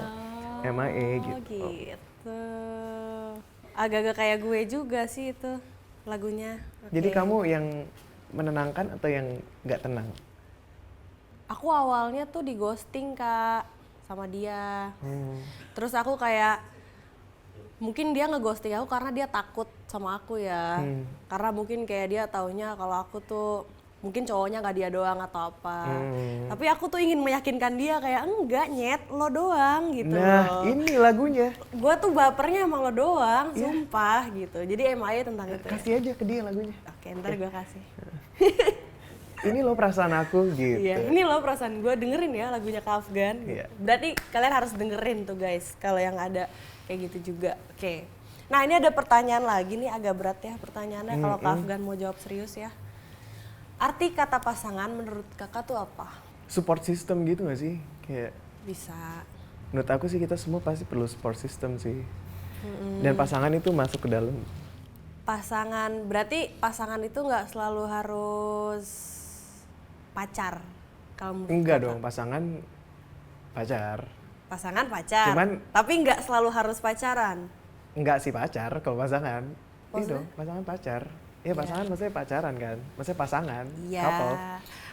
MIA gitu. Gitu. Agak-agak kayak gue juga sih itu lagunya. Jadi Oke. kamu yang menenangkan atau yang gak tenang? Aku awalnya tuh di ghosting kak sama dia. Terus aku kayak mungkin dia ngeghosting aku karena dia takut sama aku ya. Karena mungkin kayak dia taunya kalau aku tuh mungkin cowoknya nggak dia doang atau apa. Tapi aku tuh ingin meyakinkan dia kayak enggak nyet lo doang gitu. Nah, loh. ini lagunya. Gue tuh bapernya emang lo doang, sumpah gitu. Jadi MIA tentang itu. Kasih aja ke dia lagunya. Oke, ntar gue kasih. Ini lo perasaan aku gitu. Iya, ini loh perasaan gue, dengerin ya lagunya Kak Afgan. Iya. Berarti kalian harus dengerin tuh guys, kalau yang ada kayak gitu juga. Oke. Nah ini ada pertanyaan lagi nih, agak berat ya pertanyaannya kalau Kak Afgan mau jawab serius ya. Arti kata pasangan menurut kakak tuh apa? Support system gitu gak sih? Kayak Bisa. menurut aku sih kita semua pasti perlu support system sih. Dan pasangan itu masuk ke dalam. Pasangan, berarti pasangan itu nggak selalu harus pacar. Kalau menurut Enggak kakak. dong, pasangan pacar. Pasangan pacar. Cuman- tapi nggak selalu harus pacaran. Enggak sih pacar kalau pasangan. Itu Maksudnya? pasangan pacar. Iya pasangan maksudnya pacaran kan. Maksudnya pasangan, Iya. couple.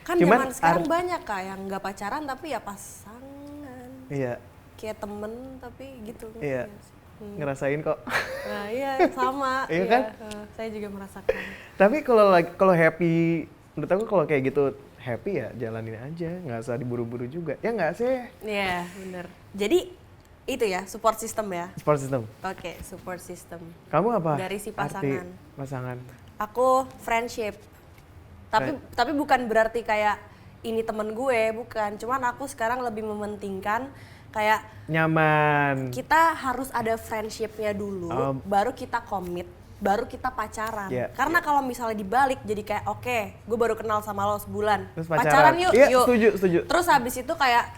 Kan Cuman zaman sekarang banyak kak yang nggak pacaran tapi ya pasangan. Iya, Kayak temen tapi gitu. iya. Ngerasain kok. Nah iya sama. Iya kan? Saya juga merasakan. Tapi kalau happy, menurut aku kalau kayak gitu happy ya jalanin aja, nggak usah diburu-buru juga. Ya nggak sih? Iya bener. Jadi itu ya support system ya. Support system. Oke support system. Kamu apa? Dari si Arti pasangan. pasangan. Aku friendship. Tapi bukan berarti kayak ini temen gue, bukan. Cuman aku sekarang lebih mementingkan kayak Nyaman. kita harus ada friendshipnya dulu, baru kita komit, baru kita pacaran. Iya, Karena kalau misalnya dibalik jadi kayak oke, gue baru kenal sama lo sebulan, Terus pacaran yuk, Iya, yuk. setuju. Terus habis itu kayak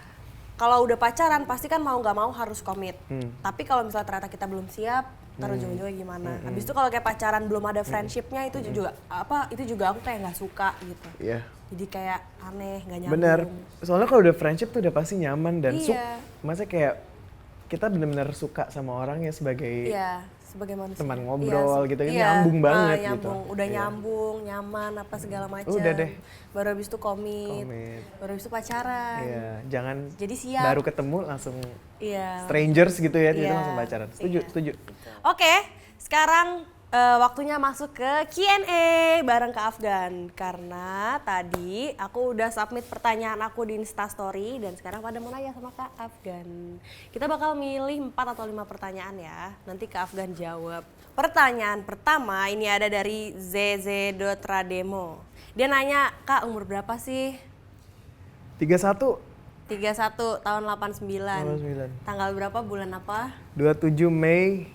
kalau udah pacaran pasti kan mau nggak mau harus komit. Tapi kalau misalnya ternyata kita belum siap, ntar ujung-ujungnya gimana? Habis itu kalau kayak pacaran belum ada friendshipnya itu juga itu juga aku kayak nggak suka gitu. Iya. Jadi kayak aneh, nggak nyambung. Bener. Soalnya kalau udah friendship tuh udah pasti nyaman dan Iya. Maksudnya kayak kita benar-benar suka sama orangnya sebagai Iya, sebagai manusia. teman ngobrol gitu-gitu, iya, nyambung banget gitu. nyambung. Udah Iya. nyambung, nyaman, apa segala macam. Udah deh. Baru habis itu komit. Komit. Baru habis itu pacaran. Iya, jangan Jadi siap. baru ketemu langsung Iya. strangers gitu ya, tiba-tiba Iya. langsung pacaran. Setuju, Iya. setuju. Oke, sekarang waktunya masuk ke Q&A bareng Kak Afgan. Karena tadi aku udah submit pertanyaan aku di Instastory dan sekarang pada mau nanya sama Kak Afgan. Kita bakal milih 4 atau 5 pertanyaan ya. Nanti Kak Afgan jawab. Pertanyaan pertama ini ada dari zz.rademo. Dia nanya, "Kak, umur berapa sih?" 31, 31 tahun 89. 89. Tanggal berapa, bulan apa? 27 Mei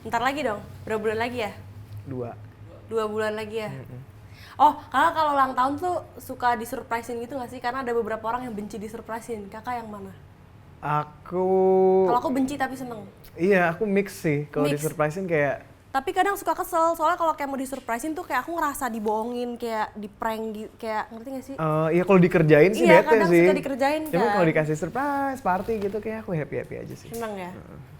Ntar lagi dong. Berapa bulan lagi ya? 2. 2 bulan lagi ya? Oh, kakak kalau ulang tahun tuh suka disurprisein gitu gak sih? Karena ada beberapa orang yang benci disurprisein. Kakak yang mana? Aku Kalau aku benci tapi seneng. Iya, aku mix sih. Kalau Mix. disurprisein kayak Tapi kadang suka kesel, soalnya kalau kayak mau disurprisein tuh kayak aku ngerasa dibohongin, kayak di prank, kayak ngerti gak sih? iya kalau dikerjain sih Iya, bete kadang sih. suka dikerjain Cuma kan. kalau dikasih surprise party gitu kayak aku happy aja sih. Seneng ya?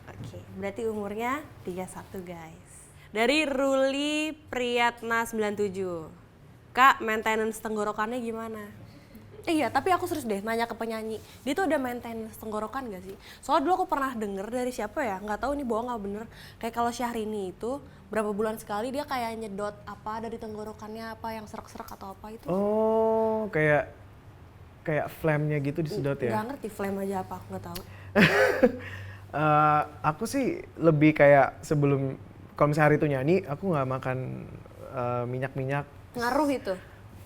Oke, berarti umurnya 31 guys. Dari Ruli Priyatna 97. Kak, maintenance tenggorokannya gimana? Iya, tapi aku serius deh nanya ke penyanyi. Dia tuh ada maintenance tenggorokan gak sih? Soalnya dulu aku pernah denger dari siapa ya, nggak tahu ini bohong nggak bener. Kayak kalau Syahrini itu berapa bulan sekali dia kayak nyedot apa dari tenggorokannya, apa yang serak-serak atau apa itu. Oh, kayak flame-nya gitu disedot ya? Nggak ngerti flame aja apa, aku nggak tahu. Aku sih lebih kayak sebelum, kalau misalnya hari itu nyanyi, aku nggak makan minyak-minyak. Ngaruh itu?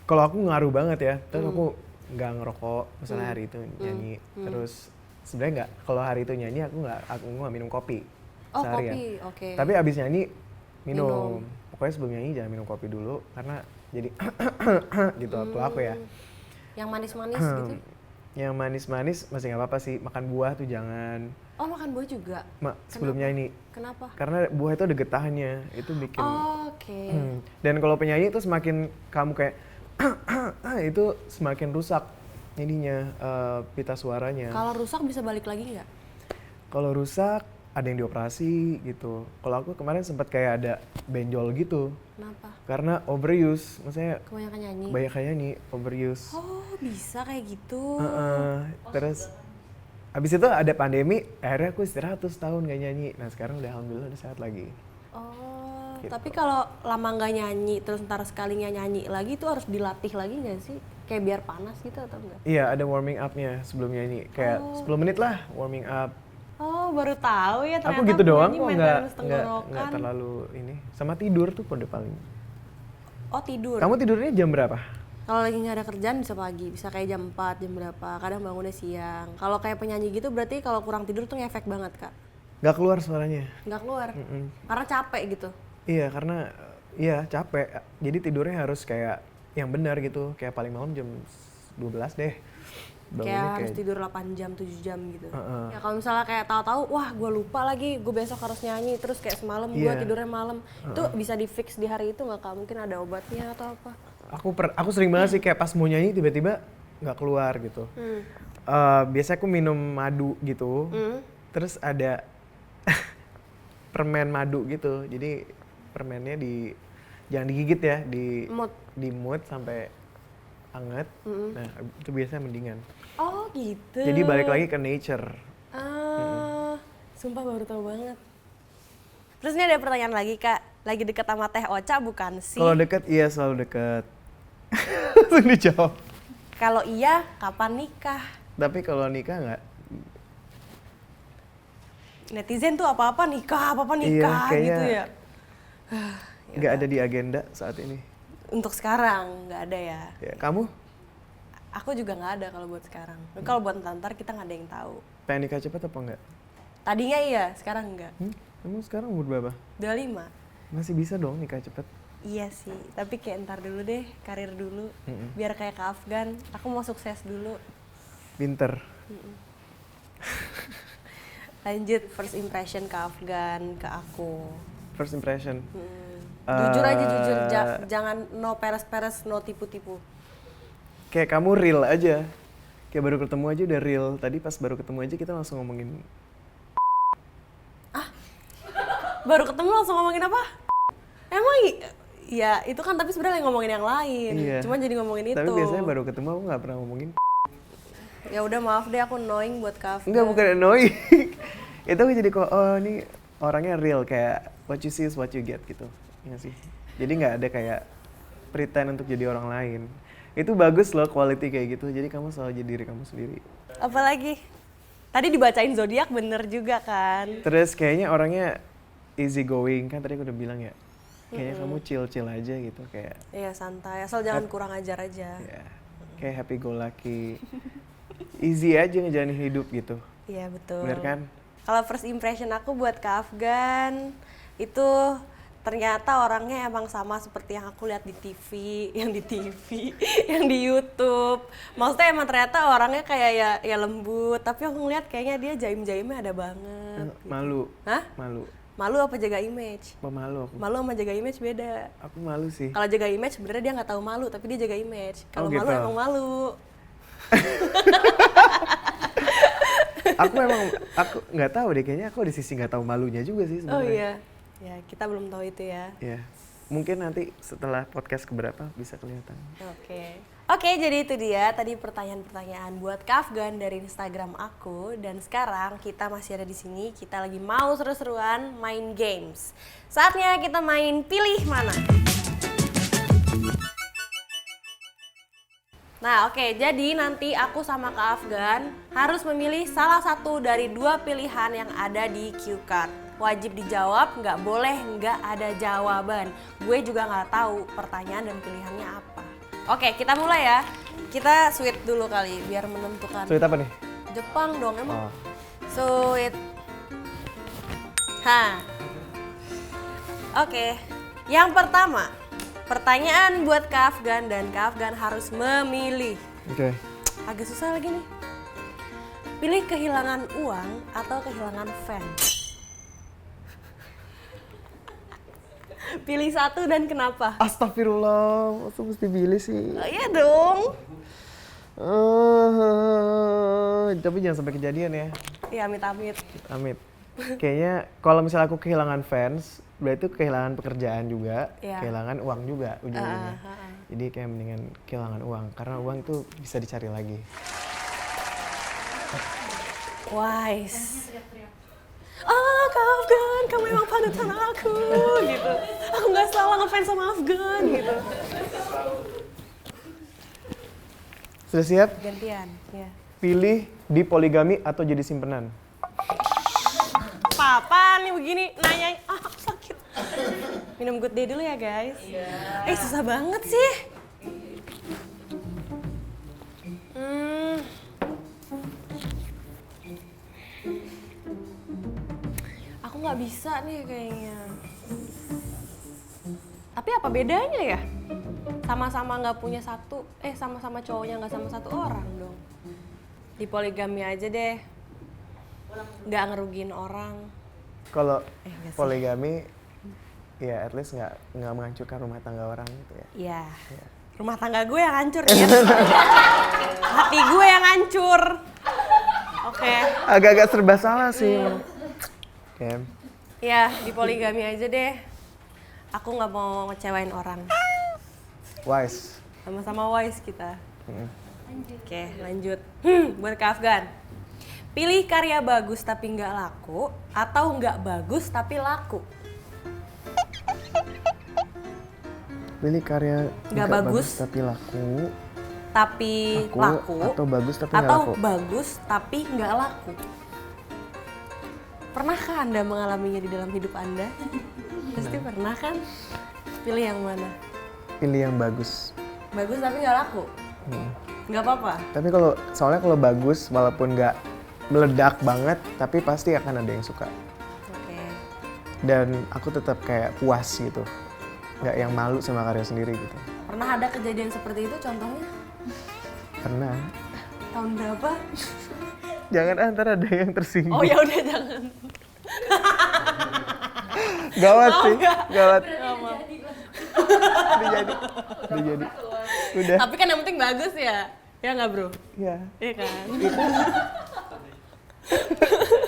Kalau aku ngaruh banget ya, terus aku nggak ngerokok misalnya hari itu nyanyi. Terus sebenarnya nggak, kalau hari itu nyanyi aku nggak minum kopi Oh seharian. kopi, oke. Tapi abis nyanyi minum. Pokoknya sebelum nyanyi jangan minum kopi dulu karena jadi gitu kalau aku ya. Yang manis-manis gitu? Yang manis-manis masih nggak apa-apa sih, makan buah tuh jangan. Oh makan buah juga? Sebelum nyanyi. Kenapa? Karena buah itu ada getahnya, itu bikin. Oke. Dan kalau penyanyi itu semakin kamu kayak itu semakin rusak ininya pita suaranya. Kalau rusak bisa balik lagi nggak? Kalau rusak ada yang dioperasi gitu. Kalau aku kemarin sempat kayak ada benjol gitu. Kenapa? Karena overuse, maksudnya Kebanyakan nyanyi? banyak kayak nyanyi, overuse. Oh bisa kayak gitu. Terus abis itu ada pandemi, akhirnya aku istirahat tuh setahun gak nyanyi. Nah sekarang udah alhamdulillah udah sehat lagi. Oh, Gitu. tapi kalau lama nggak nyanyi, terus ntar sekalinya nyanyi lagi itu harus dilatih lagi nggak sih? Kayak biar panas gitu atau enggak? Iya ada warming up-nya sebelum nyanyi, kayak 10 menit lah warming up. Oh, baru tahu ya ternyata Aku gitu doang penyanyi kok, maintenance nggak tenggorokan. terlalu ini. Sama tidur tuh kode paling. Oh, tidur. Kamu tidurnya jam berapa? Kalau lagi nggak ada kerjaan bisa pagi, bisa kayak jam 4, jam berapa. Kadang bangunnya siang. Kalau kayak penyanyi gitu berarti kalau kurang tidur tuh ngefek banget, Kak. Gak keluar suaranya. Nggak keluar. Karena capek gitu. Iya karena iya capek. Jadi tidurnya harus kayak yang benar gitu. Kayak paling malam jam 12 deh. Kayak harus tidur 8 jam, 7 jam gitu. Heeh. Ya kalau misalnya kayak tahu-tahu, wah gue lupa lagi, gue besok harus nyanyi, terus kayak semalam gue Iya. tidurnya malam. Itu bisa di fix di hari itu nggak Kak? Mungkin ada obatnya atau apa? Aku sering banget sih kayak pas mau nyanyi tiba-tiba nggak keluar gitu. Biasanya aku minum madu gitu. Terus ada permen madu gitu. Jadi permennya jangan digigit ya, di mood sampai anget. Nah, itu biasanya mendingan. Oh gitu. Jadi balik lagi ke nature. Sumpah baru tahu banget. Terus ini ada pertanyaan lagi Kak, lagi deket sama Teh Ocha bukan sih? Kalau deket, iya selalu deket. Langsung dijawab. Kalau iya, kapan nikah? Tapi kalau nikah nggak, Netizen tuh apa-apa nikah kayaknya gitu ya. nggak ada di agenda saat ini. Untuk sekarang nggak ada ya. Ya, kamu Aku juga nggak ada kalau buat sekarang. Kalau buat ntar kita nggak ada yang tahu. pengen nikah cepet apa enggak? Tadinya iya, sekarang enggak. Kamu sekarang umur berapa? 25. Masih bisa dong nikah cepet. Iya sih, tapi kayak ntar dulu deh, karir dulu. Biar kayak ke Afgan, aku mau sukses dulu. Pinter. Lanjut, first impression ke Afgan, ke aku. First impression. Jujur aja, jujur. Jangan no peres-peres, no tipu-tipu. Kayak kamu real aja. Kayak baru ketemu aja udah real. Tadi pas baru ketemu aja kita langsung ngomongin. Baru ketemu langsung ngomongin apa? Emang ya itu kan tapi sebenarnya ngomongin yang lain. Iya. Cuma jadi ngomongin itu. Tapi biasanya baru ketemu aku nggak pernah ngomongin. Ya udah maaf deh aku annoying buat Kak Afgan. Enggak, bukan annoying. Itu aku jadi kok, oh ini orangnya real, kayak what you see is what you get gitu. Iya sih. Jadi nggak ada kayak pretend untuk jadi orang lain. Itu bagus loh quality kayak gitu. Jadi kamu selalu jadi diri kamu sendiri. Apalagi? Tadi dibacain zodiak bener juga kan? Terus kayaknya orangnya easy going, kan tadi aku udah bilang ya. Kayaknya kamu chill-chill aja gitu kayak. Iya santai, asal jangan kurang ajar aja. Ya, kayak happy go lucky. Easy aja ngejalanin hidup gitu. Iya betul. Bener kan? Kalau first impression aku buat Kak Afgan itu ternyata orangnya emang sama seperti yang aku lihat di TV, yang di YouTube. Maksudnya emang ternyata orangnya kayak ya lembut, tapi aku ngeliat kayaknya dia jaim-jaimnya ada banget. Malu. Hah? Malu. Malu apa jaga image? Pemalu aku. Malu sama jaga image beda. Aku malu sih. Kalau jaga image sebenarnya dia nggak tahu malu, tapi dia jaga image. Kalau Oh, malu gitu. emang malu. aku nggak tahu deh, kayaknya aku di sisi nggak tahu malunya juga sih Oh sebenarnya. iya. Ya, kita belum tahu itu ya. Iya. mungkin nanti setelah podcast keberapa bisa kelihatan. Oke, jadi itu dia tadi pertanyaan-pertanyaan buat Kak Afgan dari Instagram aku. Dan sekarang kita masih ada di sini, kita lagi mau seru-seruan main games. Saatnya kita main pilih mana. Nah oke, jadi nanti aku sama Kak Afgan harus memilih salah satu dari 2 pilihan yang ada di cue card. Wajib dijawab, nggak boleh nggak ada jawaban. Gue juga nggak tahu pertanyaan dan pilihannya apa. Oke, kita mulai ya. Kita sweet dulu kali biar menentukan. Sweet apa nih? Jepang dong emang. Oh. Sweet. Oke, yang pertama. Pertanyaan buat Kak Afgan dan Kak Afgan harus memilih. Oke. Agak susah lagi nih. Pilih kehilangan uang atau kehilangan fans. Pilih satu dan kenapa? Astagfirullah, masa mesti pilih sih? Oh, iya dong. Tapi jangan sampai kejadian ya. Iya, amit-amit. Amit. Kayaknya kalau misalnya aku kehilangan fans, berarti itu kehilangan pekerjaan juga, Iya. kehilangan uang juga ujung-ujungnya. Jadi kayak mendingan kehilangan uang, karena uang itu bisa dicari lagi. Wise. Ah, Kak Afgan, kamu emang panutan aku, gitu. Aku nggak salah ngefans sama Afgan, gitu. Sudah siap? Gantian, ya. Pilih di poligami atau jadi simpenan. Papa nih begini nanya, sakit. Minum good day dulu ya guys. Susah banget sih. Aku nggak bisa nih kayaknya. Tapi apa bedanya ya? Sama-sama nggak punya satu, sama-sama cowoknya nggak sama satu orang dong. Di poligami aja deh. Nggak ngerugiin orang. Kalau nggak sih. poligami, ya at least nggak menghancurkan rumah tangga orang gitu ya. Iya. Rumah tangga gue yang hancur ya. Hati gue yang hancur. Oke. Agak-agak serba salah sih. Oke. Ya, di poligami aja deh. Aku nggak mau ngecewain orang. Wise. Sama-sama wise kita. Oke, lanjut. Buat Kak Afgan. Pilih karya bagus tapi nggak laku atau nggak bagus tapi laku? Pilih karya Nggak bagus tapi laku. Tapi laku. Atau bagus tapi nggak atau laku. bagus tapi nggak laku. Pernahkah Anda mengalaminya di dalam hidup Anda? Pasti pernah kan? Pilih yang mana? Pilih yang bagus. Bagus tapi nggak laku? Nggak apa-apa? Tapi soalnya kalau bagus walaupun nggak meledak banget, tapi pasti akan ada yang suka. Oke. Dan aku tetap kayak puas gitu. Nggak yang malu sama karya sendiri gitu. Pernah ada kejadian seperti itu contohnya? Pernah. Tahun berapa? Jangan ntar ada yang tersinggung. Oh ya udah jangan. Gawat Mau sih, nggak? gawat. Nggak mau. Udah jadi. Udah. Tapi kan yang penting bagus ya. Ya nggak bro? Ya, Iya kan?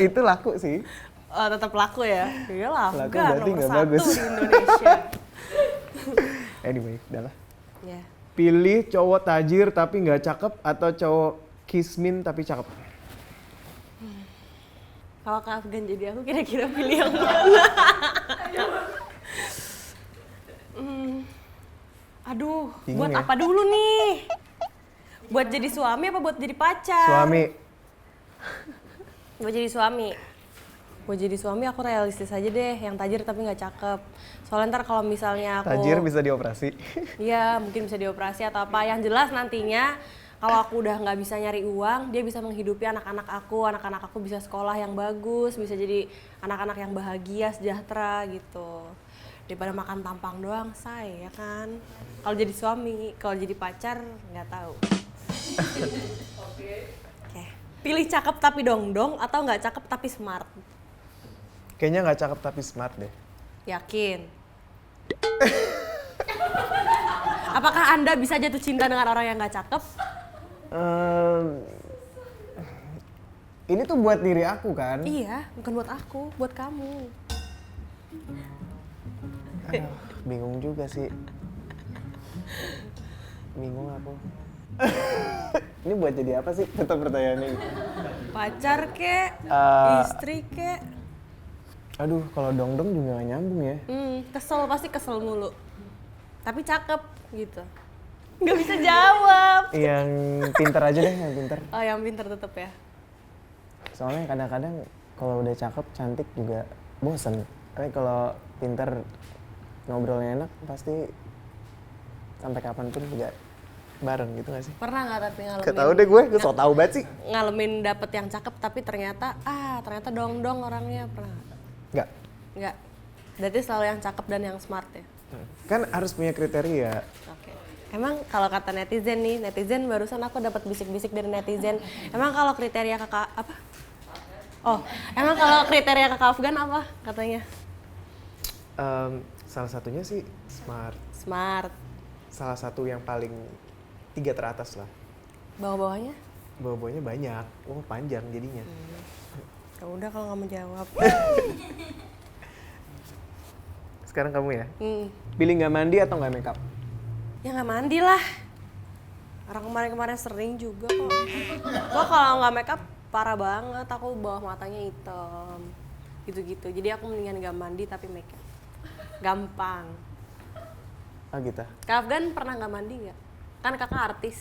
itu laku sih. Oh, tetap laku ya? Iyalah, Laku enggak, berarti nomor nggak 1 bagus. di Indonesia. Anyway, udah lah. Ya. Pilih cowok tajir tapi nggak cakep atau cowok kismin tapi cakep. Kalau Kak Afgan jadi aku kira-kira pilih yang mana? Aduh, Bingung buat ya? apa dulu nih? Buat jadi suami apa buat jadi pacar? Suami. Buat jadi suami. Buat jadi suami aku realistis aja deh, yang tajir tapi nggak cakep. Soalnya ntar kalau misalnya aku Tajir bisa dioperasi. Iya, mungkin bisa dioperasi atau apa. Yang jelas nantinya kalau aku udah nggak bisa nyari uang, dia bisa menghidupi anak-anak aku bisa sekolah yang bagus, bisa jadi anak-anak yang bahagia, sejahtera gitu. Daripada makan tampang doang, say, ya kan? Kalau jadi suami, kalau jadi pacar, nggak tahu. Oke. Pilih cakep tapi dongdong atau nggak cakep tapi smart? Kayaknya nggak cakep tapi smart deh. Yakin? Apakah Anda bisa jatuh cinta dengan orang yang nggak cakep? Ini tuh buat diri aku kan. Iya, bukan buat aku, buat kamu. Aduh, bingung juga sih. Bingung aku. Ini buat jadi apa sih? Tetap pertanyaannya. Pacar kek, istri kek. Aduh, kalau dong-dong juga gak nyambung ya. Kesel, pasti kesel mulu. Tapi cakep gitu. Nggak bisa jawab. Yang pinter aja deh, yang pinter. Oh, yang pinter tetep ya. Soalnya kadang-kadang kalau udah cakep, cantik juga bosen. Tapi kalau pinter, ngobrolnya enak, pasti sampai kapanpun juga bareng gitu gak sih? Pernah nggak tapi ngalamin? Gak tau deh gue so tau banget sih. Ngalamin dapet yang cakep tapi ternyata dong-dong orangnya, pernah nggak? Nggak. Nggak. Berarti selalu yang cakep dan yang smart ya? Kan harus punya kriteria. Oke. Emang kalau kata netizen nih, netizen barusan aku dapat bisik-bisik dari netizen. Emang kalau kriteria kakak apa? Oh, emang kalau kriteria kakak Afgan apa katanya? Salah satunya sih smart. Smart. Salah satu yang paling 3 teratas lah. Bawah-bawahnya? Bawah-bawahnya banyak, panjang jadinya. Ya udah kalau nggak menjawab. Sekarang kamu ya? Pilih nggak mandi atau nggak makeup? Ya nggak mandi lah. Orang kemarin-kemarin sering juga kok. Kok kalau nggak makeup parah banget, aku bawah matanya hitam. Gitu-gitu. Jadi aku mendingan nggak mandi tapi makeup. Gampang. Ah gitu. Kak Afgan pernah nggak mandi nggak? Kan kakak artis.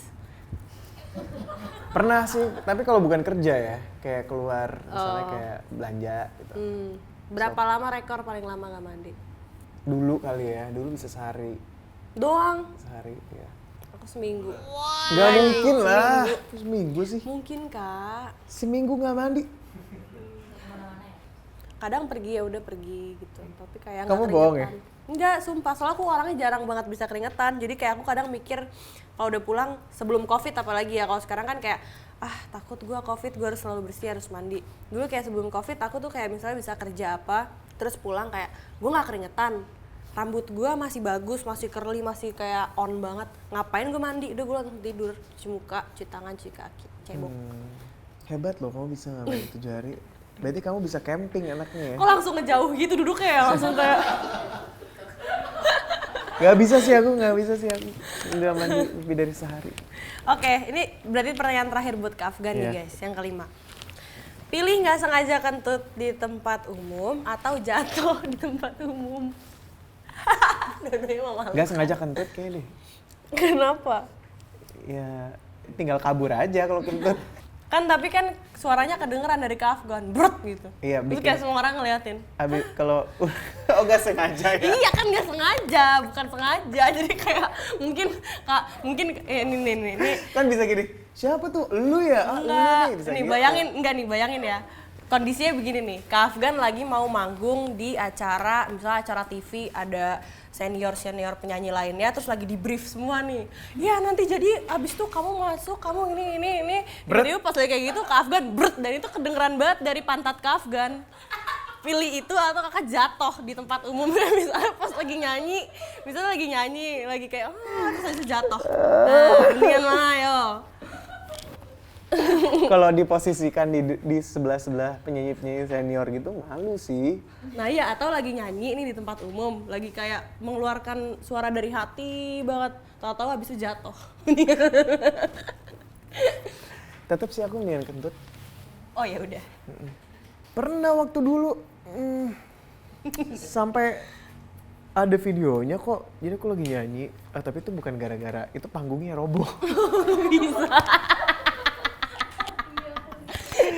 Pernah sih, tapi kalau bukan kerja ya, kayak keluar, misalnya kayak belanja gitu. Berapa lama rekor paling lama nggak mandi? Dulu kali ya, dulu bisa sehari. Doang? Sehari, ya. Aku seminggu. Gak mungkin lah, seminggu sih. Mungkin kak. Seminggu nggak mandi. Kadang pergi ya udah pergi gitu, tapi kayak nggak Kamu keringetan. bohong ya? Enggak, sumpah, soalnya aku orangnya jarang banget bisa keringetan. Jadi kayak aku kadang mikir kalau udah pulang sebelum covid apalagi ya, kalau sekarang kan kayak takut gue covid, gue harus selalu bersih, harus mandi. Dulu kayak sebelum covid aku tuh kayak misalnya bisa kerja apa, terus pulang kayak gue nggak keringetan, rambut gue masih bagus, masih curly, masih kayak on banget, ngapain gue mandi, udah gue langsung tidur, cuci muka, cuci tangan, cuci kaki, cebok. Hebat loh, kamu bisa nggak mandi 7 hari. Berarti kamu bisa camping anaknya ya? Kok langsung ngejauh gitu duduknya ya, langsung kayak Gak bisa sih aku. Nggak mandi lebih dari sehari. Oke, ini berarti pertanyaan terakhir buat Kak Afgan nih Iya. guys, yang kelima. Pilih nggak sengaja kentut di tempat umum atau jatuh di tempat umum? Dua-duanya mah malu. Gak sengaja kentut kayaknya deh. Kenapa? Ya tinggal kabur aja kalau kentut. Kan tapi kan suaranya kedengeran dari Kak Afgan, brut gitu. Iya, Terus bikin- kayak semua orang ngeliatin. Abis kalau gak sengaja ya. Iya kan nggak sengaja, bukan sengaja. Jadi kayak mungkin ini. Kan bisa gini, siapa tuh? Lu ya? Ah, lu Enggak, nih. Bisa nih gitu. bayangin ya. Kondisinya begini nih, Kak Afgan lagi mau manggung di acara, misalnya acara TV, ada senior penyanyi lainnya, terus lagi di brief semua nih. Ya nanti jadi abis itu kamu masuk, kamu ini. Jadi pas lagi kayak gitu, Kak Afgan brut, dan itu kedengeran banget dari pantat Kak Afgan. Pilih itu atau kakak jatuh di tempat umum, misalnya pas lagi nyanyi, lagi kayak terus habis itu jatuh. Nah, mendingan mah ayo. Kalau diposisikan di sebelah penyanyi senior gitu malu sih. Nah iya, atau lagi nyanyi ini di tempat umum, lagi kayak mengeluarkan suara dari hati banget, tahu-tahu habis itu jatuh. Tetep sih aku mendingan kentut. Oh ya udah. Pernah waktu dulu sampai ada videonya kok. Jadi aku lagi nyanyi, tapi itu bukan gara-gara itu panggungnya roboh. Bisa.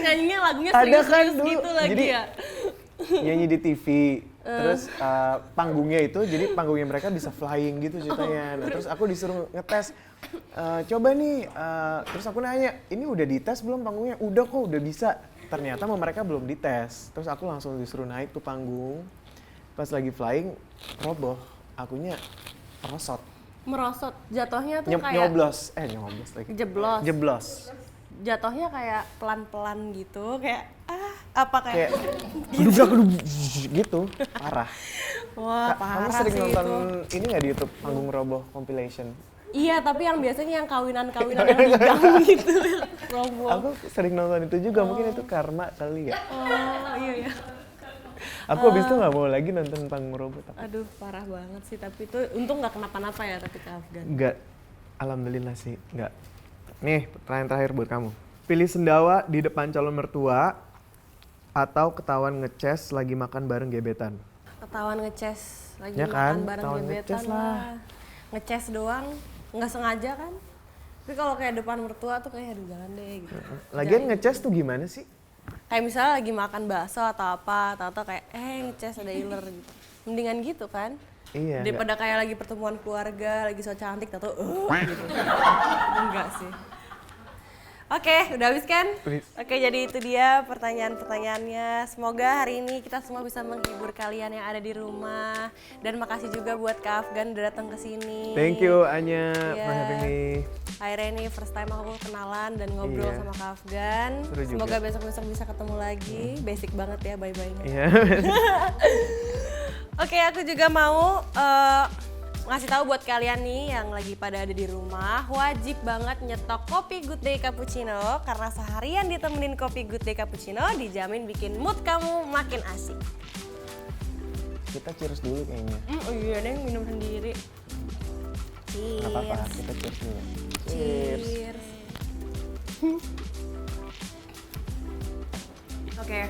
Nyanyinya lagunya Ada kan serius-serius dulu. gitu lagi Jadi, ya. Nyanyi di TV, terus panggungnya itu jadi panggungnya mereka bisa flying gitu ceritanya. Nah, terus aku disuruh ngetes, coba nih, terus aku nanya, ini udah dites belum panggungnya? Udah kok, udah bisa. Ternyata sama mereka belum dites, terus aku langsung disuruh naik tuh panggung. Pas lagi flying, roboh, akunya merosot. Merosot, jatuhnya tuh kayak Nyoblos lagi. Jeblos. jatuhnya kayak pelan-pelan gitu, kayak Kayak gedug gitu, parah. Wah, Kamu parah sering sih nonton itu. ini nggak di YouTube panggung roboh compilation? Iya, tapi yang biasanya yang kawinan-kawinan yang di gang gitu, roboh. Aku sering nonton itu juga, mungkin itu karma kali ya. Oh iya. Aku abis itu nggak mau lagi nonton panggung robot. Aduh, parah banget sih. Tapi itu untung nggak kenapa-napa ya tapi ke Afgan. Enggak, alhamdulillah sih, enggak. Nih, pertanyaan terakhir buat kamu. Pilih sendawa di depan calon mertua atau ketahuan ngeces lagi makan bareng gebetan? Ketahuan ngeces lagi Ya makan kan, bareng ketahuan gebetan ngeces lah. Ngeces doang, nggak sengaja kan. Tapi kalau kayak depan mertua tuh kayak aduh jangan deh gitu. Lagian ngeces tuh gimana sih? Kayak misalnya lagi makan bakso atau apa, atau kayak ngeces ada iler gitu. Mendingan gitu kan. Iya. Daripada kayak lagi pertemuan keluarga, lagi so cantik, tato gitu. Enggak sih. Oke, udah habis kan? Please. Oke, jadi itu dia pertanyaan-pertanyaannya. Semoga hari ini kita semua bisa menghibur kalian yang ada di rumah. Dan makasih juga buat Kak Afgan udah datang ke sini. Thank you Anya Iya. for having me. Akhirnya ini first time aku kenalan dan ngobrol Iya. sama Kak Afgan. Seru juga. Semoga besok-besok bisa ketemu lagi. Basic banget ya bye-bye-nya. Iya. Oke, aku juga mau ngasih tahu buat kalian nih yang lagi pada ada di rumah, wajib banget nyetok kopi Good Day Cappuccino karena seharian ditemenin kopi Good Day Cappuccino dijamin bikin mood kamu makin asik. Kita cheers dulu kayaknya. Oh iya deh, minum sendiri. Nggak apa-apa, Cheers. kita cheers dulu. Cheers. Oke.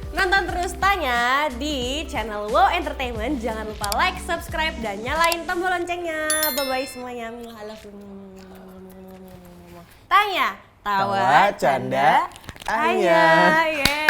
Nonton terus Tanya di channel Wow Entertainment. Jangan lupa like, subscribe, dan nyalain tombol loncengnya. Bye-bye semuanya. I love you. Tanya, tawa, Tawa, canda, Anya. Anya. Yeay.